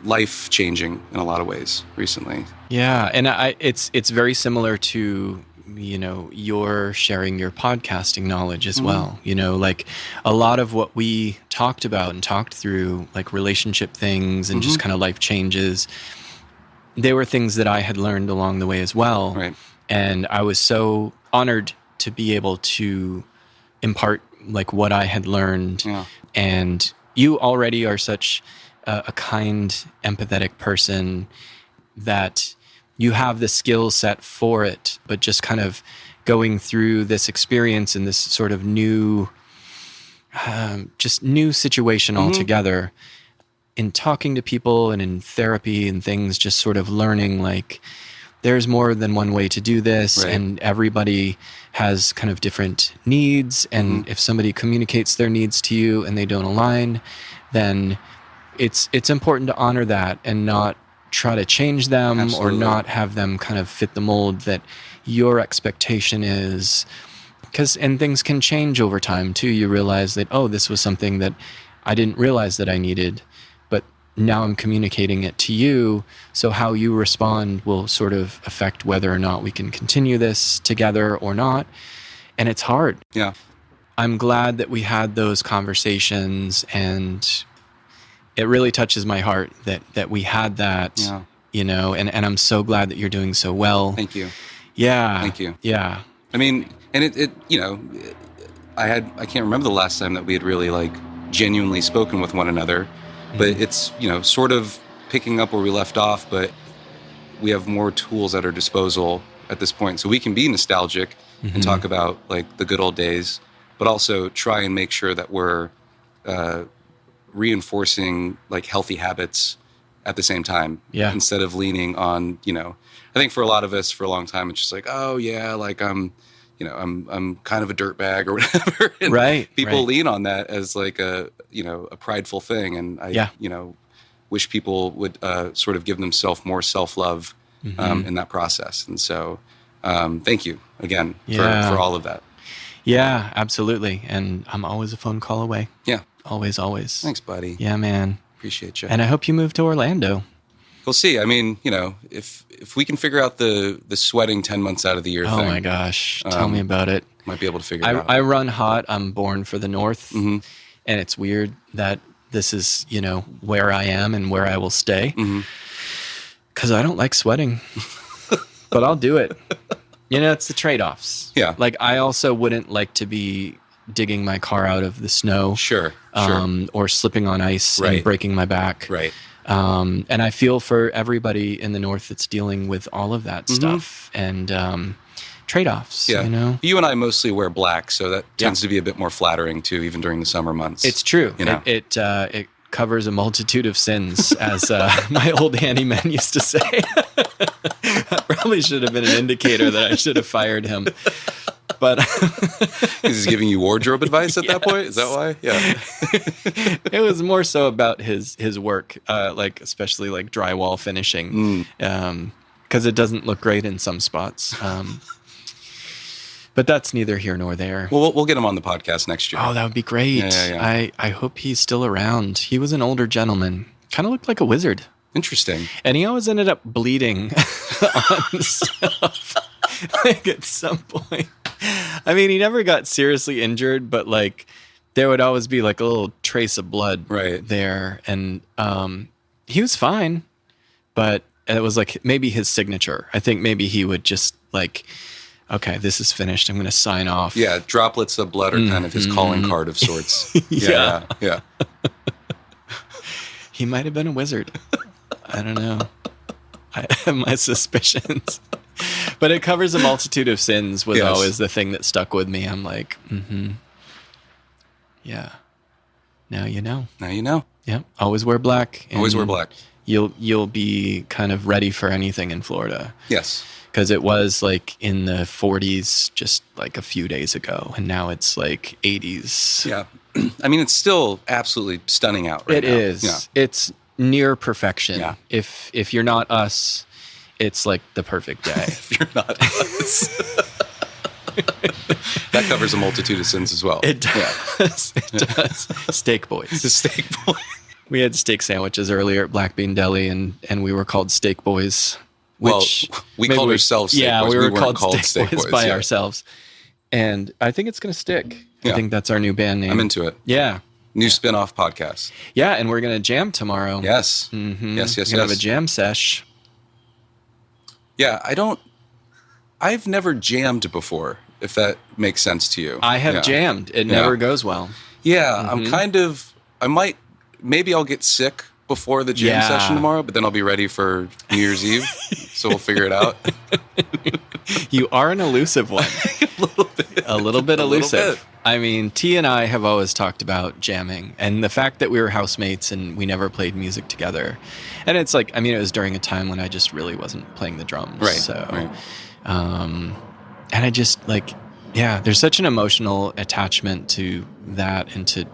[SPEAKER 2] life changing in a lot of ways recently.
[SPEAKER 1] Yeah, and it's very similar to you're sharing your podcasting knowledge as well. Like a lot of what we talked about and talked through, like relationship things and just kind of life changes, they were things that I had learned along the way as well.
[SPEAKER 2] Right.
[SPEAKER 1] And I was so honored to be able to impart like what I had learned.
[SPEAKER 2] Yeah.
[SPEAKER 1] And you already are such a kind, empathetic person that you have the skill set for it, but just kind of going through this experience in this sort of new situation altogether, in talking to people and in therapy and things, just sort of learning like there's more than one way to do this,
[SPEAKER 2] right.
[SPEAKER 1] And everybody has kind of different needs, and if somebody communicates their needs to you and they don't align, then it's important to honor that and not try to change them.
[SPEAKER 2] Absolutely.
[SPEAKER 1] Or not have them kind of fit the mold that your expectation is. And things can change over time too. You realize that, this was something that I didn't realize that I needed, but now I'm communicating it to you. So how you respond will sort of affect whether or not we can continue this together or not. And it's hard.
[SPEAKER 2] Yeah.
[SPEAKER 1] I'm glad that we had those conversations, and it really touches my heart that we had that, and I'm so glad that you're doing so well.
[SPEAKER 2] Thank you.
[SPEAKER 1] Yeah.
[SPEAKER 2] Thank you.
[SPEAKER 1] Yeah.
[SPEAKER 2] I mean, and I can't remember the last time that we had really like genuinely spoken with one another, but it's, sort of picking up where we left off, but we have more tools at our disposal at this point. So we can be nostalgic and talk about like the good old days, but also try and make sure that we're, reinforcing like healthy habits at the same time, instead of leaning on, I think for a lot of us for a long time, it's just like, oh yeah, like I'm kind of a dirtbag or whatever. And
[SPEAKER 1] right.
[SPEAKER 2] people lean on that as like a prideful thing. And I, wish people would sort of give themselves more self-love in that process. And so thank you again for all of that.
[SPEAKER 1] Yeah, absolutely. And I'm always a phone call away.
[SPEAKER 2] Yeah.
[SPEAKER 1] Always.
[SPEAKER 2] Thanks, buddy.
[SPEAKER 1] Yeah, man.
[SPEAKER 2] Appreciate you.
[SPEAKER 1] And I hope you move to Orlando.
[SPEAKER 2] We'll see. I mean, if we can figure out the sweating 10 months out of the year thing.
[SPEAKER 1] Oh my gosh. Tell me about it.
[SPEAKER 2] Might be able to figure it out.
[SPEAKER 1] I run hot. I'm born for the North. And it's weird that this is, where I am and where I will stay. Because I don't like sweating. But I'll do it. It's the trade-offs.
[SPEAKER 2] Yeah.
[SPEAKER 1] Like, I also wouldn't like to be digging my car out of the snow.
[SPEAKER 2] Sure.
[SPEAKER 1] Or slipping on ice and breaking my back.
[SPEAKER 2] Right.
[SPEAKER 1] And I feel for everybody in the North that's dealing with all of that stuff and trade-offs.
[SPEAKER 2] Yeah. You and I mostly wear black, so that tends to be a bit more flattering too, even during the summer months.
[SPEAKER 1] It's true. It covers a multitude of sins, as my old handyman used to say. That probably should have been an indicator that I should have fired him. But
[SPEAKER 2] he's giving you wardrobe advice at that point? Is that why? Yeah.
[SPEAKER 1] It was more so about his work, like especially like drywall finishing, because it doesn't look great in some spots. But that's neither here nor there.
[SPEAKER 2] Well, we'll get him on the podcast next year.
[SPEAKER 1] Oh, that would be great.
[SPEAKER 2] Yeah.
[SPEAKER 1] I hope he's still around. He was an older gentleman. Kind of looked like a wizard.
[SPEAKER 2] Interesting.
[SPEAKER 1] And he always ended up bleeding on stuff. Like at some point. I mean, he never got seriously injured, but like there would always be like a little trace of blood
[SPEAKER 2] Right.
[SPEAKER 1] there. And he was fine, but it was like maybe his signature. I think maybe he would just like, okay, this is finished. I'm going to sign off.
[SPEAKER 2] Yeah, droplets of blood are kind of his calling card of sorts.
[SPEAKER 1] Yeah.
[SPEAKER 2] Yeah.
[SPEAKER 1] He might have been a wizard. I don't know. I have my suspicions. But it covers a multitude of sins was
[SPEAKER 2] Yes.
[SPEAKER 1] always the thing that stuck with me. I'm like, yeah. Now you know.
[SPEAKER 2] Now you know.
[SPEAKER 1] Yeah. Always wear black.
[SPEAKER 2] Always
[SPEAKER 1] and
[SPEAKER 2] wear black.
[SPEAKER 1] You'll be kind of ready for anything in Florida.
[SPEAKER 2] Yes.
[SPEAKER 1] Because it was like in the 40s just like a few days ago, and now it's like 80s.
[SPEAKER 2] Yeah. I mean, it's still absolutely stunning out right
[SPEAKER 1] It
[SPEAKER 2] now.
[SPEAKER 1] is.
[SPEAKER 2] Yeah.
[SPEAKER 1] It's near perfection.
[SPEAKER 2] Yeah.
[SPEAKER 1] If you're not us, it's like the perfect day.
[SPEAKER 2] If you're not us. That covers a multitude of sins as well.
[SPEAKER 1] It does. It does. Steak
[SPEAKER 2] The
[SPEAKER 1] boys.
[SPEAKER 2] steak boy.
[SPEAKER 1] We had steak sandwiches earlier at Black Bean Deli, and we were called Steak Boys.
[SPEAKER 2] Well,
[SPEAKER 1] Which
[SPEAKER 2] we
[SPEAKER 1] maybe
[SPEAKER 2] called ourselves Steak
[SPEAKER 1] yeah,
[SPEAKER 2] Boys.
[SPEAKER 1] we
[SPEAKER 2] We
[SPEAKER 1] were
[SPEAKER 2] weren't
[SPEAKER 1] called Steak Boys by
[SPEAKER 2] yeah.
[SPEAKER 1] ourselves. And I think it's going to stick. I
[SPEAKER 2] Yeah.
[SPEAKER 1] think that's our new band name.
[SPEAKER 2] I'm into it.
[SPEAKER 1] Yeah.
[SPEAKER 2] New spin-off podcast.
[SPEAKER 1] Yeah, and we're going to jam tomorrow.
[SPEAKER 2] Yes.
[SPEAKER 1] Mm-hmm.
[SPEAKER 2] Yes, yes,
[SPEAKER 1] We're gonna
[SPEAKER 2] yes.
[SPEAKER 1] have a jam sesh.
[SPEAKER 2] Yeah, I've never jammed before, if that makes sense to you.
[SPEAKER 1] I have
[SPEAKER 2] Yeah.
[SPEAKER 1] jammed. It
[SPEAKER 2] Yeah.
[SPEAKER 1] never goes well.
[SPEAKER 2] Yeah, maybe I'll get sick before the jam
[SPEAKER 1] Yeah.
[SPEAKER 2] session tomorrow, but then I'll be ready for New Year's Eve. So we'll figure it out.
[SPEAKER 1] You are an elusive one. A little bit elusive.
[SPEAKER 2] bit.
[SPEAKER 1] I mean, T and I have always talked about jamming, and the fact that we were housemates and we never played music together. And it's like, I mean, it was during a time when I just really wasn't playing the drums.
[SPEAKER 2] Right.
[SPEAKER 1] So,
[SPEAKER 2] right.
[SPEAKER 1] and I just like, yeah, there's such an emotional attachment to that and to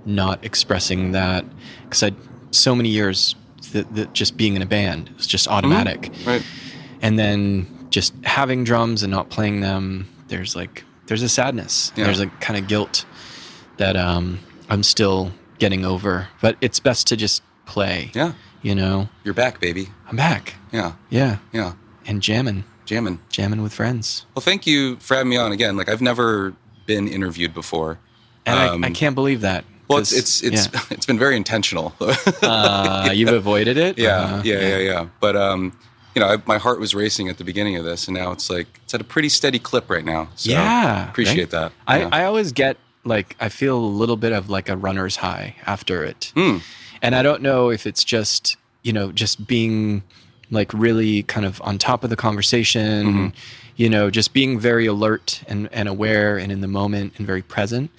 [SPEAKER 1] not expressing that, because I so many years that just being in a band was just automatic.
[SPEAKER 2] Right.
[SPEAKER 1] And then just having drums and not playing them, there's a sadness.
[SPEAKER 2] Yeah.
[SPEAKER 1] There's a kind of guilt that I'm still getting over. But it's best to just play.
[SPEAKER 2] Yeah.
[SPEAKER 1] You know?
[SPEAKER 2] You're back, baby.
[SPEAKER 1] I'm back.
[SPEAKER 2] Yeah.
[SPEAKER 1] Yeah.
[SPEAKER 2] Yeah.
[SPEAKER 1] And jamming with friends.
[SPEAKER 2] Well, thank you for having me on again. Like, I've never been interviewed before.
[SPEAKER 1] And I can't believe that.
[SPEAKER 2] Well,
[SPEAKER 1] 'cause,
[SPEAKER 2] it's been very intentional.
[SPEAKER 1] You've avoided it?
[SPEAKER 2] Yeah. But my heart was racing at the beginning of this, and now it's at a pretty steady clip right now. So
[SPEAKER 1] Yeah.
[SPEAKER 2] appreciate that.
[SPEAKER 1] I,
[SPEAKER 2] Yeah.
[SPEAKER 1] I always get I feel a little bit of like a runner's high after it. And I don't know if it's just, just being like really kind of on top of the conversation, just being very alert and aware and in the moment and very present.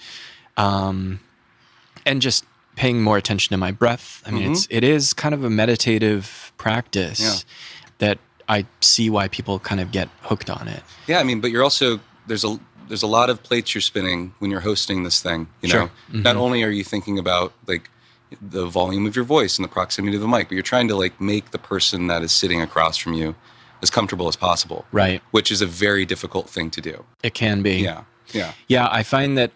[SPEAKER 1] And just paying more attention to my breath. I mean, it is kind of a meditative practice that I see why people kind of get hooked on it.
[SPEAKER 2] Yeah, I mean, but you're also there's a lot of plates you're spinning when you're hosting this thing. You know,
[SPEAKER 1] Sure.
[SPEAKER 2] Not only are you thinking about like the volume of your voice and the proximity to the mic, but you're trying to like make the person that is sitting across from you as comfortable as possible.
[SPEAKER 1] Right.
[SPEAKER 2] Which is a very difficult thing to do.
[SPEAKER 1] It can be.
[SPEAKER 2] Yeah. Yeah.
[SPEAKER 1] Yeah, I find that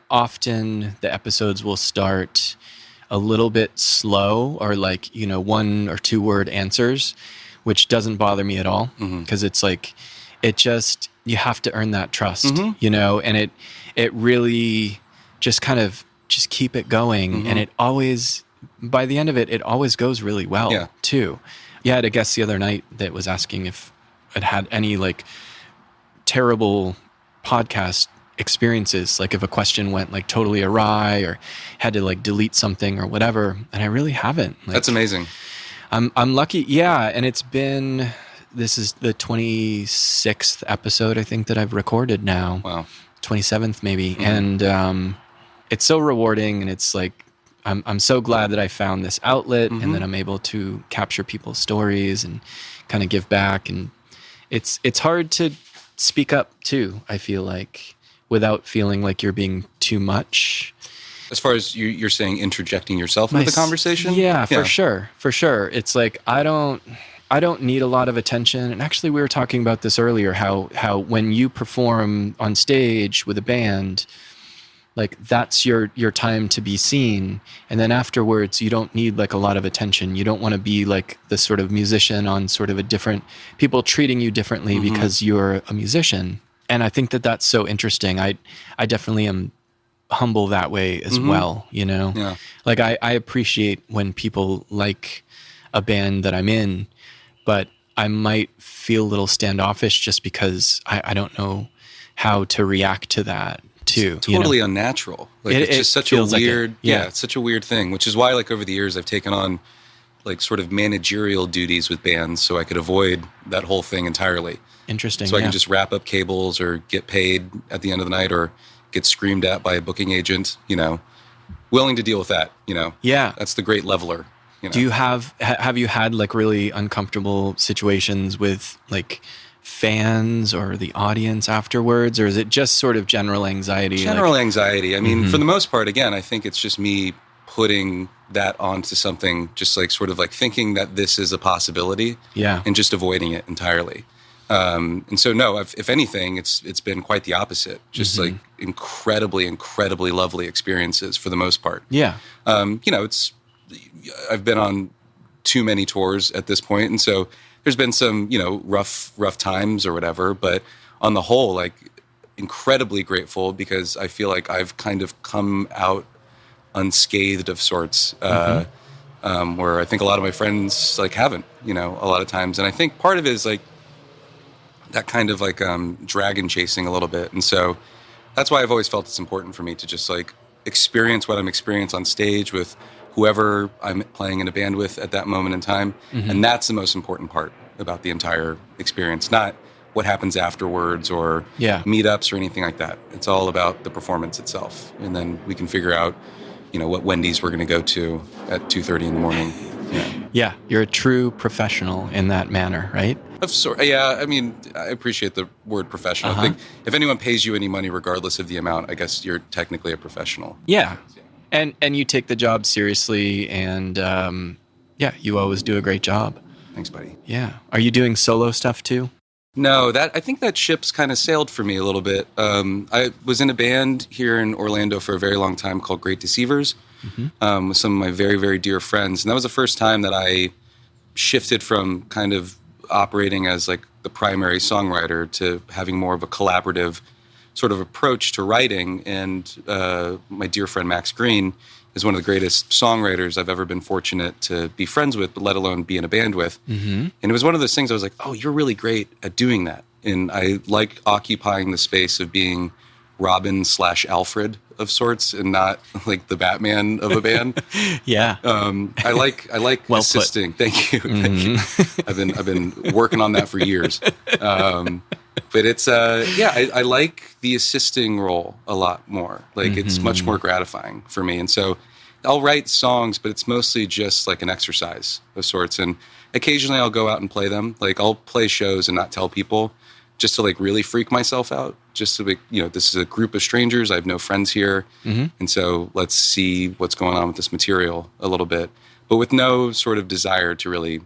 [SPEAKER 1] often the episodes will start a little bit slow or like, 1 or 2 word answers, which doesn't bother me at all because it's like, you have to earn that trust, and it really just kind of just keep it going. And it always, by the end of it, it always goes really well too. Yeah, I had a guest the other night that was asking if it had any like terrible podcast experiences, like if a question went like totally awry or had to like delete something or whatever, and I really haven't. Like,
[SPEAKER 2] That's amazing.
[SPEAKER 1] I'm lucky. Yeah, and this is the 26th episode I think that I've recorded now.
[SPEAKER 2] Wow.
[SPEAKER 1] 27th maybe. And it's so rewarding, and it's like I'm so glad that I found this outlet and that I'm able to capture people's stories and kind of give back. And it's hard to speak up too, I feel like, without feeling like you're being too much.
[SPEAKER 2] As far as you're saying, interjecting yourself into the conversation?
[SPEAKER 1] Yeah, for sure. For sure. It's like, I don't need a lot of attention. And actually we were talking about this earlier, how when you perform on stage with a band, like that's your time to be seen. And then afterwards, you don't need like a lot of attention. You don't want to be like the sort of musician on sort of a different, people treating you differently because you're a musician. And I think that that's so interesting. I definitely am humble that way as well, you know?
[SPEAKER 2] Yeah.
[SPEAKER 1] Like I appreciate when people like a band that I'm in, but I might feel a little standoffish just because I don't know how to react to that too.
[SPEAKER 2] It's totally unnatural. Like it's just such a weird, it's such a weird thing, which is why like over the years I've taken on like sort of managerial duties with bands so I could avoid that whole thing entirely.
[SPEAKER 1] Interesting.
[SPEAKER 2] So I can just wrap up cables or get paid at the end of the night or get screamed at by a booking agent, you know, willing to deal with that, you know.
[SPEAKER 1] Yeah.
[SPEAKER 2] That's the great leveler. You know?
[SPEAKER 1] Do you have you had like really uncomfortable situations with like fans or the audience afterwards, or is it just sort of general anxiety?
[SPEAKER 2] General anxiety. I mean, for the most part, again, I think it's just me putting that onto something, just like sort of like thinking that this is a possibility, and just avoiding it entirely. And so, no, if anything, it's been quite the opposite. Just like incredibly lovely experiences for the most part. Yeah. You know, I've been on too many tours at this point, and so there's been some, you know, rough times or whatever. But on the whole, like, incredibly grateful because I feel like I've kind of come out unscathed of sorts, where I think a lot of my friends like haven't, you know, a lot of times. And I think part of it is like that kind of like dragon chasing a little bit. And so that's why I've always felt it's important for me to just like experience what I'm experiencing on stage with whoever I'm playing in a band with at that moment in time. And that's the most important part about the entire experience, not what happens afterwards or meetups or anything like that. It's all about the performance itself. And then we can figure out, you know, what Wendy's we're going to go to at 2:30 in the morning. Yeah,
[SPEAKER 1] you're a true professional in that manner, right?
[SPEAKER 2] Of sort. Yeah, I mean, I appreciate the word professional. I think if anyone pays you any money, regardless of the amount, I guess you're technically a professional.
[SPEAKER 1] Yeah, and you take the job seriously, and you always do a great job.
[SPEAKER 2] Thanks, buddy.
[SPEAKER 1] Yeah. Are you doing solo stuff too?
[SPEAKER 2] No, I think that ship's kind of sailed for me a little bit. I was in a band here in Orlando for a very long time called Great Deceivers, with some of my very, very dear friends. And that was the first time that I shifted from kind of operating as like the primary songwriter to having more of a collaborative sort of approach to writing. And my dear friend Max Green is one of the greatest songwriters I've ever been fortunate to be friends with, but let alone be in a band with. And it was one of those things I was like, oh, you're really great at doing that. And I like occupying the space of being Robin/Alfred of sorts and not like the Batman of a band. I like well assisting. Put. Thank you. I've been working on that for years. But it's I like the assisting role a lot more. Like it's much more gratifying for me. And so I'll write songs, but it's mostly just like an exercise of sorts. And occasionally I'll go out and play them. Like I'll play shows and not tell people, just to like really freak myself out. Just to be, you know, this is a group of strangers. I have no friends here. And so let's see what's going on with this material a little bit, but with no sort of desire to really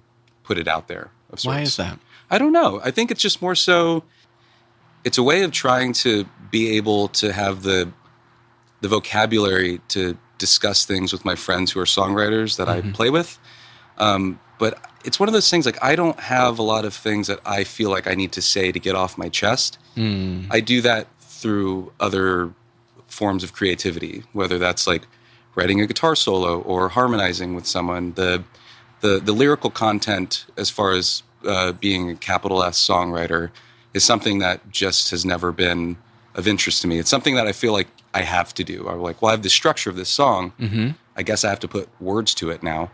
[SPEAKER 2] put it out there of sorts.
[SPEAKER 1] Why is that?
[SPEAKER 2] I don't know. I think it's just more so, it's a way of trying to be able to have the vocabulary to discuss things with my friends who are songwriters that I play with. But it's one of those things, like I don't have a lot of things that I feel like I need to say to get off my chest. I do that through other forms of creativity, whether that's like writing a guitar solo or harmonizing with someone. The lyrical content, as far as being a capital S songwriter, is something that just has never been of interest to me. It's something that I feel like I have to do. I'm like, well, I have the structure of this song. I guess I have to put words to it now.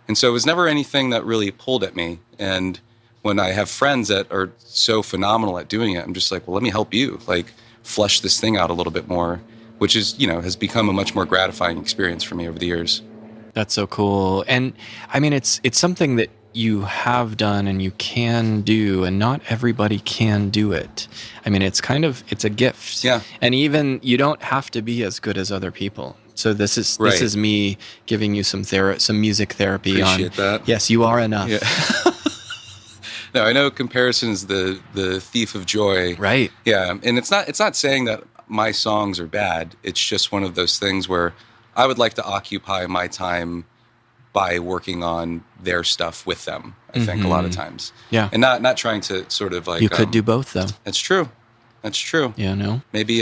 [SPEAKER 2] And so it was never anything that really pulled at me. And when I have friends that are so phenomenal at doing it, I'm just like, well, let me help you, like flesh this thing out a little bit more, which is, you know, has become a much more gratifying experience for me over the years.
[SPEAKER 1] That's so cool. And I mean, it's something that you have done and you can do, and not everybody can do it. I mean, it's a gift. Yeah. And even you don't have to be as good as other people. So this is me giving you some music therapy.
[SPEAKER 2] Appreciate that.
[SPEAKER 1] Yes, you are enough.
[SPEAKER 2] Yeah. No, I know comparison is the thief of joy.
[SPEAKER 1] Right.
[SPEAKER 2] Yeah, and it's not saying that my songs are bad. It's just one of those things where I would like to occupy my time by working on their stuff with them, I think, a lot of times.
[SPEAKER 1] Yeah.
[SPEAKER 2] And not trying to sort of like...
[SPEAKER 1] You could do both, though.
[SPEAKER 2] It's true. That's true.
[SPEAKER 1] You know?
[SPEAKER 2] Maybe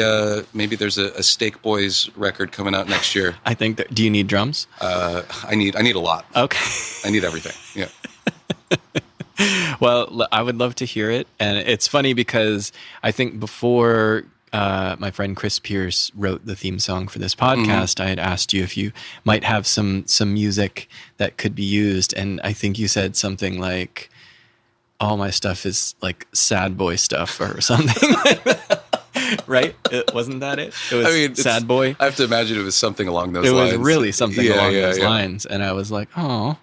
[SPEAKER 2] there's a Steak Boys record coming out next year.
[SPEAKER 1] I think that, do you need drums?
[SPEAKER 2] I need a lot.
[SPEAKER 1] Okay.
[SPEAKER 2] I need everything. Yeah.
[SPEAKER 1] Well, I would love to hear it. And it's funny because I think before my friend Chris Pierce wrote the theme song for this podcast, I had asked you if you might have some music that could be used. And I think you said something like, all my stuff is like sad boy stuff or something like that. Right? Wasn't that it? It was sad boy.
[SPEAKER 2] I have to imagine it was something along those lines.
[SPEAKER 1] It was really something along those lines. And I was like, oh,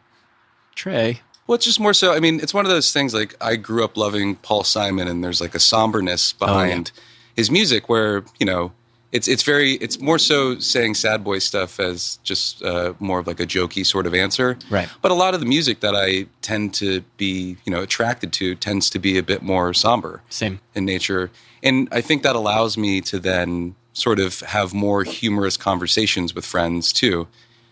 [SPEAKER 1] Trey.
[SPEAKER 2] Well, it's just more so, I mean, it's one of those things, like, I grew up loving Paul Simon, and there's like a somberness behind his music where, you know, it's more so saying sad boy stuff as just more of like a jokey sort of answer.
[SPEAKER 1] Right.
[SPEAKER 2] But a lot of the music that I tend to be, you know, attracted to tends to be a bit more somber.
[SPEAKER 1] Same.
[SPEAKER 2] In nature. And I think that allows me to then sort of have more humorous conversations with friends too,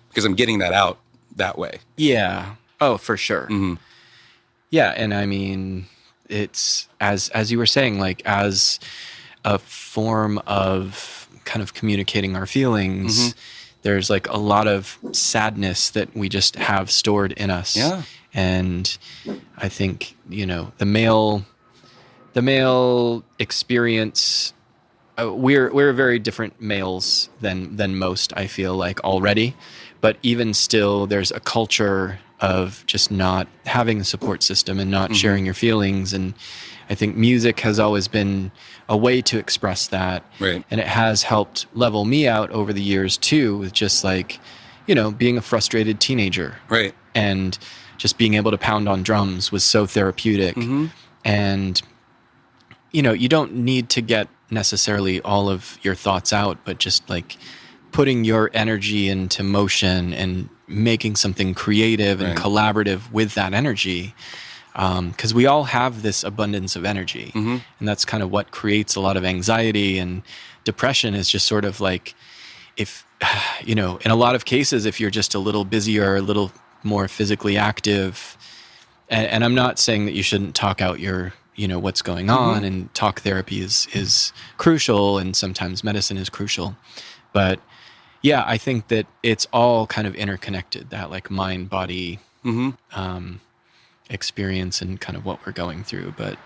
[SPEAKER 2] because I'm getting that out that way.
[SPEAKER 1] Yeah. Oh, for sure.
[SPEAKER 2] Mm-hmm.
[SPEAKER 1] Yeah. And I mean, it's as you were saying, like as a form of kind of communicating our feelings, there's like a lot of sadness that we just have stored in us.
[SPEAKER 2] Yeah.
[SPEAKER 1] And I think, you know, the male experience, we're very different males than most, I feel like, already. But even still, there's a culture of just not having a support system and not sharing your feelings. And I think music has always been a way to express that.
[SPEAKER 2] Right.
[SPEAKER 1] And it has helped level me out over the years too, with just like, you know, being a frustrated teenager.
[SPEAKER 2] Right.
[SPEAKER 1] And just being able to pound on drums was so therapeutic. And, you know, you don't need to get necessarily all of your thoughts out, but just like putting your energy into motion and making something creative and collaborative with that energy. Because we all have this abundance of energy. And that's kind of what creates a lot of anxiety, and depression is just sort of like, if, you know, in a lot of cases, if you're just a little busier, a little more physically active, and I'm not saying that you shouldn't talk out your, you know, what's going on, and talk therapy is crucial, and sometimes medicine is crucial. But yeah, I think that it's all kind of interconnected, that like mind, body, experience and kind of what we're going through. But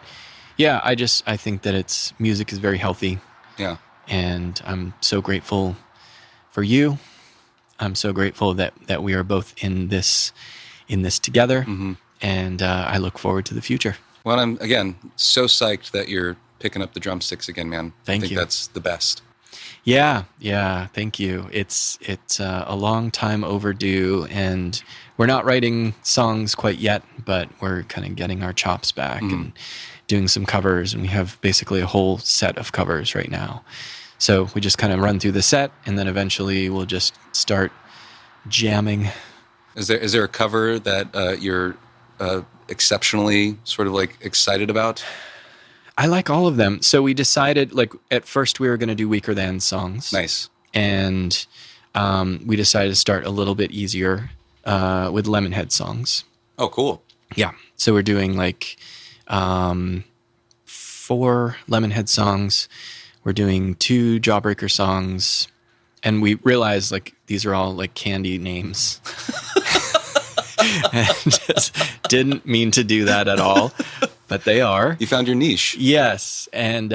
[SPEAKER 1] yeah, I think that music is very healthy.
[SPEAKER 2] Yeah.
[SPEAKER 1] And I'm so grateful for you. I'm so grateful that we are both in this together. And I look forward to the future.
[SPEAKER 2] Well, I'm, again, so psyched that you're picking up the drumsticks again, man.
[SPEAKER 1] Thank you.
[SPEAKER 2] I think that's the best.
[SPEAKER 1] Yeah. Thank you. It's a long time overdue, and we're not writing songs quite yet, but we're kind of getting our chops back and doing some covers, and we have basically a whole set of covers right now. So we just kind of run through the set, and then eventually we'll just start jamming.
[SPEAKER 2] Is there a cover that you're exceptionally sort of like excited about?
[SPEAKER 1] I like all of them. So we decided, like, at first we were going to do Weaker Than songs.
[SPEAKER 2] Nice.
[SPEAKER 1] And we decided to start a little bit easier with Lemonhead songs.
[SPEAKER 2] Oh, cool.
[SPEAKER 1] Yeah. So we're doing like 4 Lemonhead songs. We're doing 2 Jawbreaker songs. And we realized, like, these are all like candy names. And just didn't mean to do that at all. But they are.
[SPEAKER 2] You found your niche.
[SPEAKER 1] Yes. And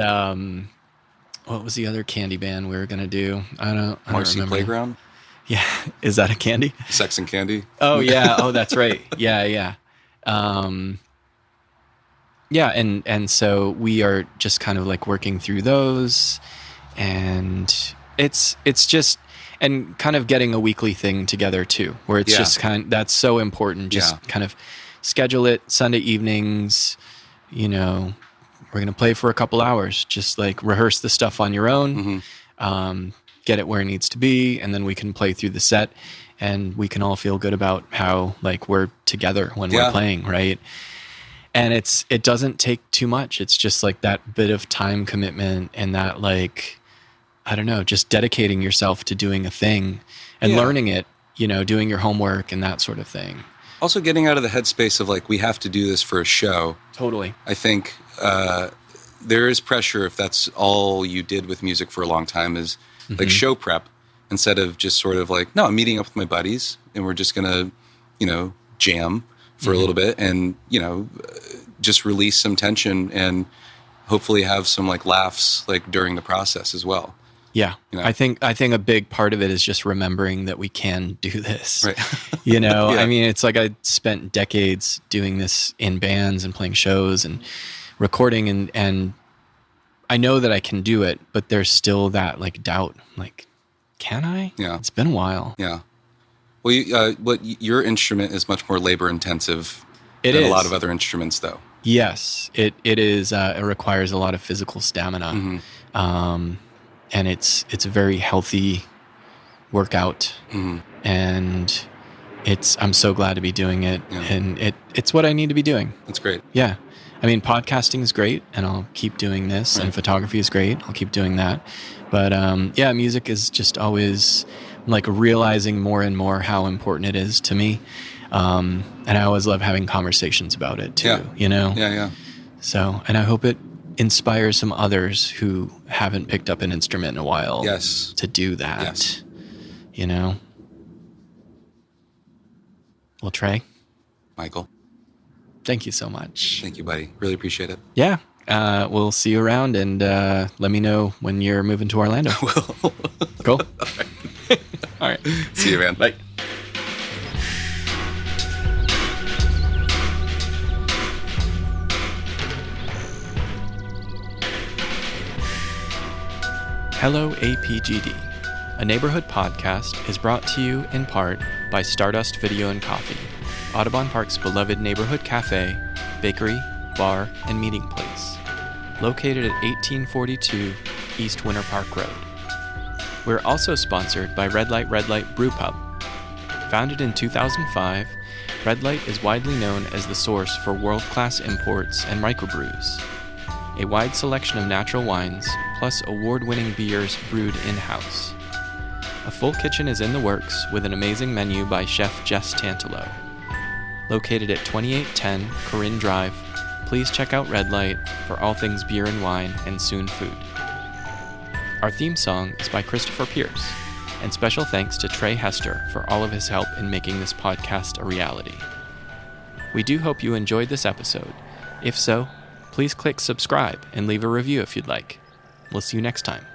[SPEAKER 1] what was the other candy band we were going to do? I don't remember.
[SPEAKER 2] Playground?
[SPEAKER 1] Yeah. Is that a candy?
[SPEAKER 2] Sex and Candy?
[SPEAKER 1] Oh, yeah. Oh, that's right. Yeah. Yeah. And so we are just kind of like working through those. And it's just, and kind of getting a weekly thing together too, where it's just that's so important. Just kind of schedule it Sunday evenings. You know, we're going to play for a couple hours, just like rehearse the stuff on your own, get it where it needs to be. And then we can play through the set, and we can all feel good about how like we're together when we're playing. Right. And it doesn't take too much. It's just like that bit of time commitment, and that, like, I don't know, just dedicating yourself to doing a thing and learning it, you know, doing your homework and that sort of thing.
[SPEAKER 2] Also getting out of the headspace of like, we have to do this for a show.
[SPEAKER 1] Totally.
[SPEAKER 2] I think there is pressure if that's all you did with music for a long time is like show prep instead of just sort of like, no, I'm meeting up with my buddies and we're just going to, jam for a little bit and, just release some tension and hopefully have some like laughs like during the process as well.
[SPEAKER 1] Yeah. I think a big part of it is just remembering that we can do this.
[SPEAKER 2] Right.
[SPEAKER 1] Yeah.
[SPEAKER 2] I
[SPEAKER 1] mean, it's like I spent decades doing this in bands and playing shows and recording and I know that I can do it, but there's still that like doubt, like, can I?
[SPEAKER 2] Yeah.
[SPEAKER 1] It's been a while.
[SPEAKER 2] Yeah. Well, your instrument is much more labor intensive than
[SPEAKER 1] a
[SPEAKER 2] lot of other instruments though.
[SPEAKER 1] Yes, it is. It requires a lot of physical stamina. And it's a very healthy workout, and I'm so glad to be doing it, and it's what I need to be doing.
[SPEAKER 2] That's great.
[SPEAKER 1] Yeah, I mean, podcasting is great, and I'll keep doing this, and photography is great. I'll keep doing that, but music is just always like realizing more and more how important it is to me, and I always love having conversations about it too.
[SPEAKER 2] Yeah.
[SPEAKER 1] So, and I hope it inspire some others who haven't picked up an instrument in a while to do that. Well, Trey,
[SPEAKER 2] Michael,
[SPEAKER 1] thank you so much.
[SPEAKER 2] Thank you, buddy. Really appreciate it.
[SPEAKER 1] Yeah. We'll see you around and let me know when you're moving to Orlando. Cool. All right.
[SPEAKER 2] See you, man.
[SPEAKER 1] Bye. Hello, APGD. A neighborhood podcast is brought to you in part by Stardust Video and Coffee, Audubon Park's beloved neighborhood cafe, bakery, bar, and meeting place, located at 1842 East Winter Park Road. We're also sponsored by Red Light Brew Pub. Founded in 2005, Red Light is widely known as the source for world-class imports and microbrews. A wide selection of natural wines, plus award-winning beers brewed in-house. A full kitchen is in the works with an amazing menu by Chef Jess Tantalo. Located at 2810 Corinne Drive, please check out Red Light for all things beer and wine and soon food. Our theme song is by Christopher Pierce, and special thanks to Trey Hester for all of his help in making this podcast a reality. We do hope you enjoyed this episode. If so, please click subscribe and leave a review if you'd like. We'll see you next time.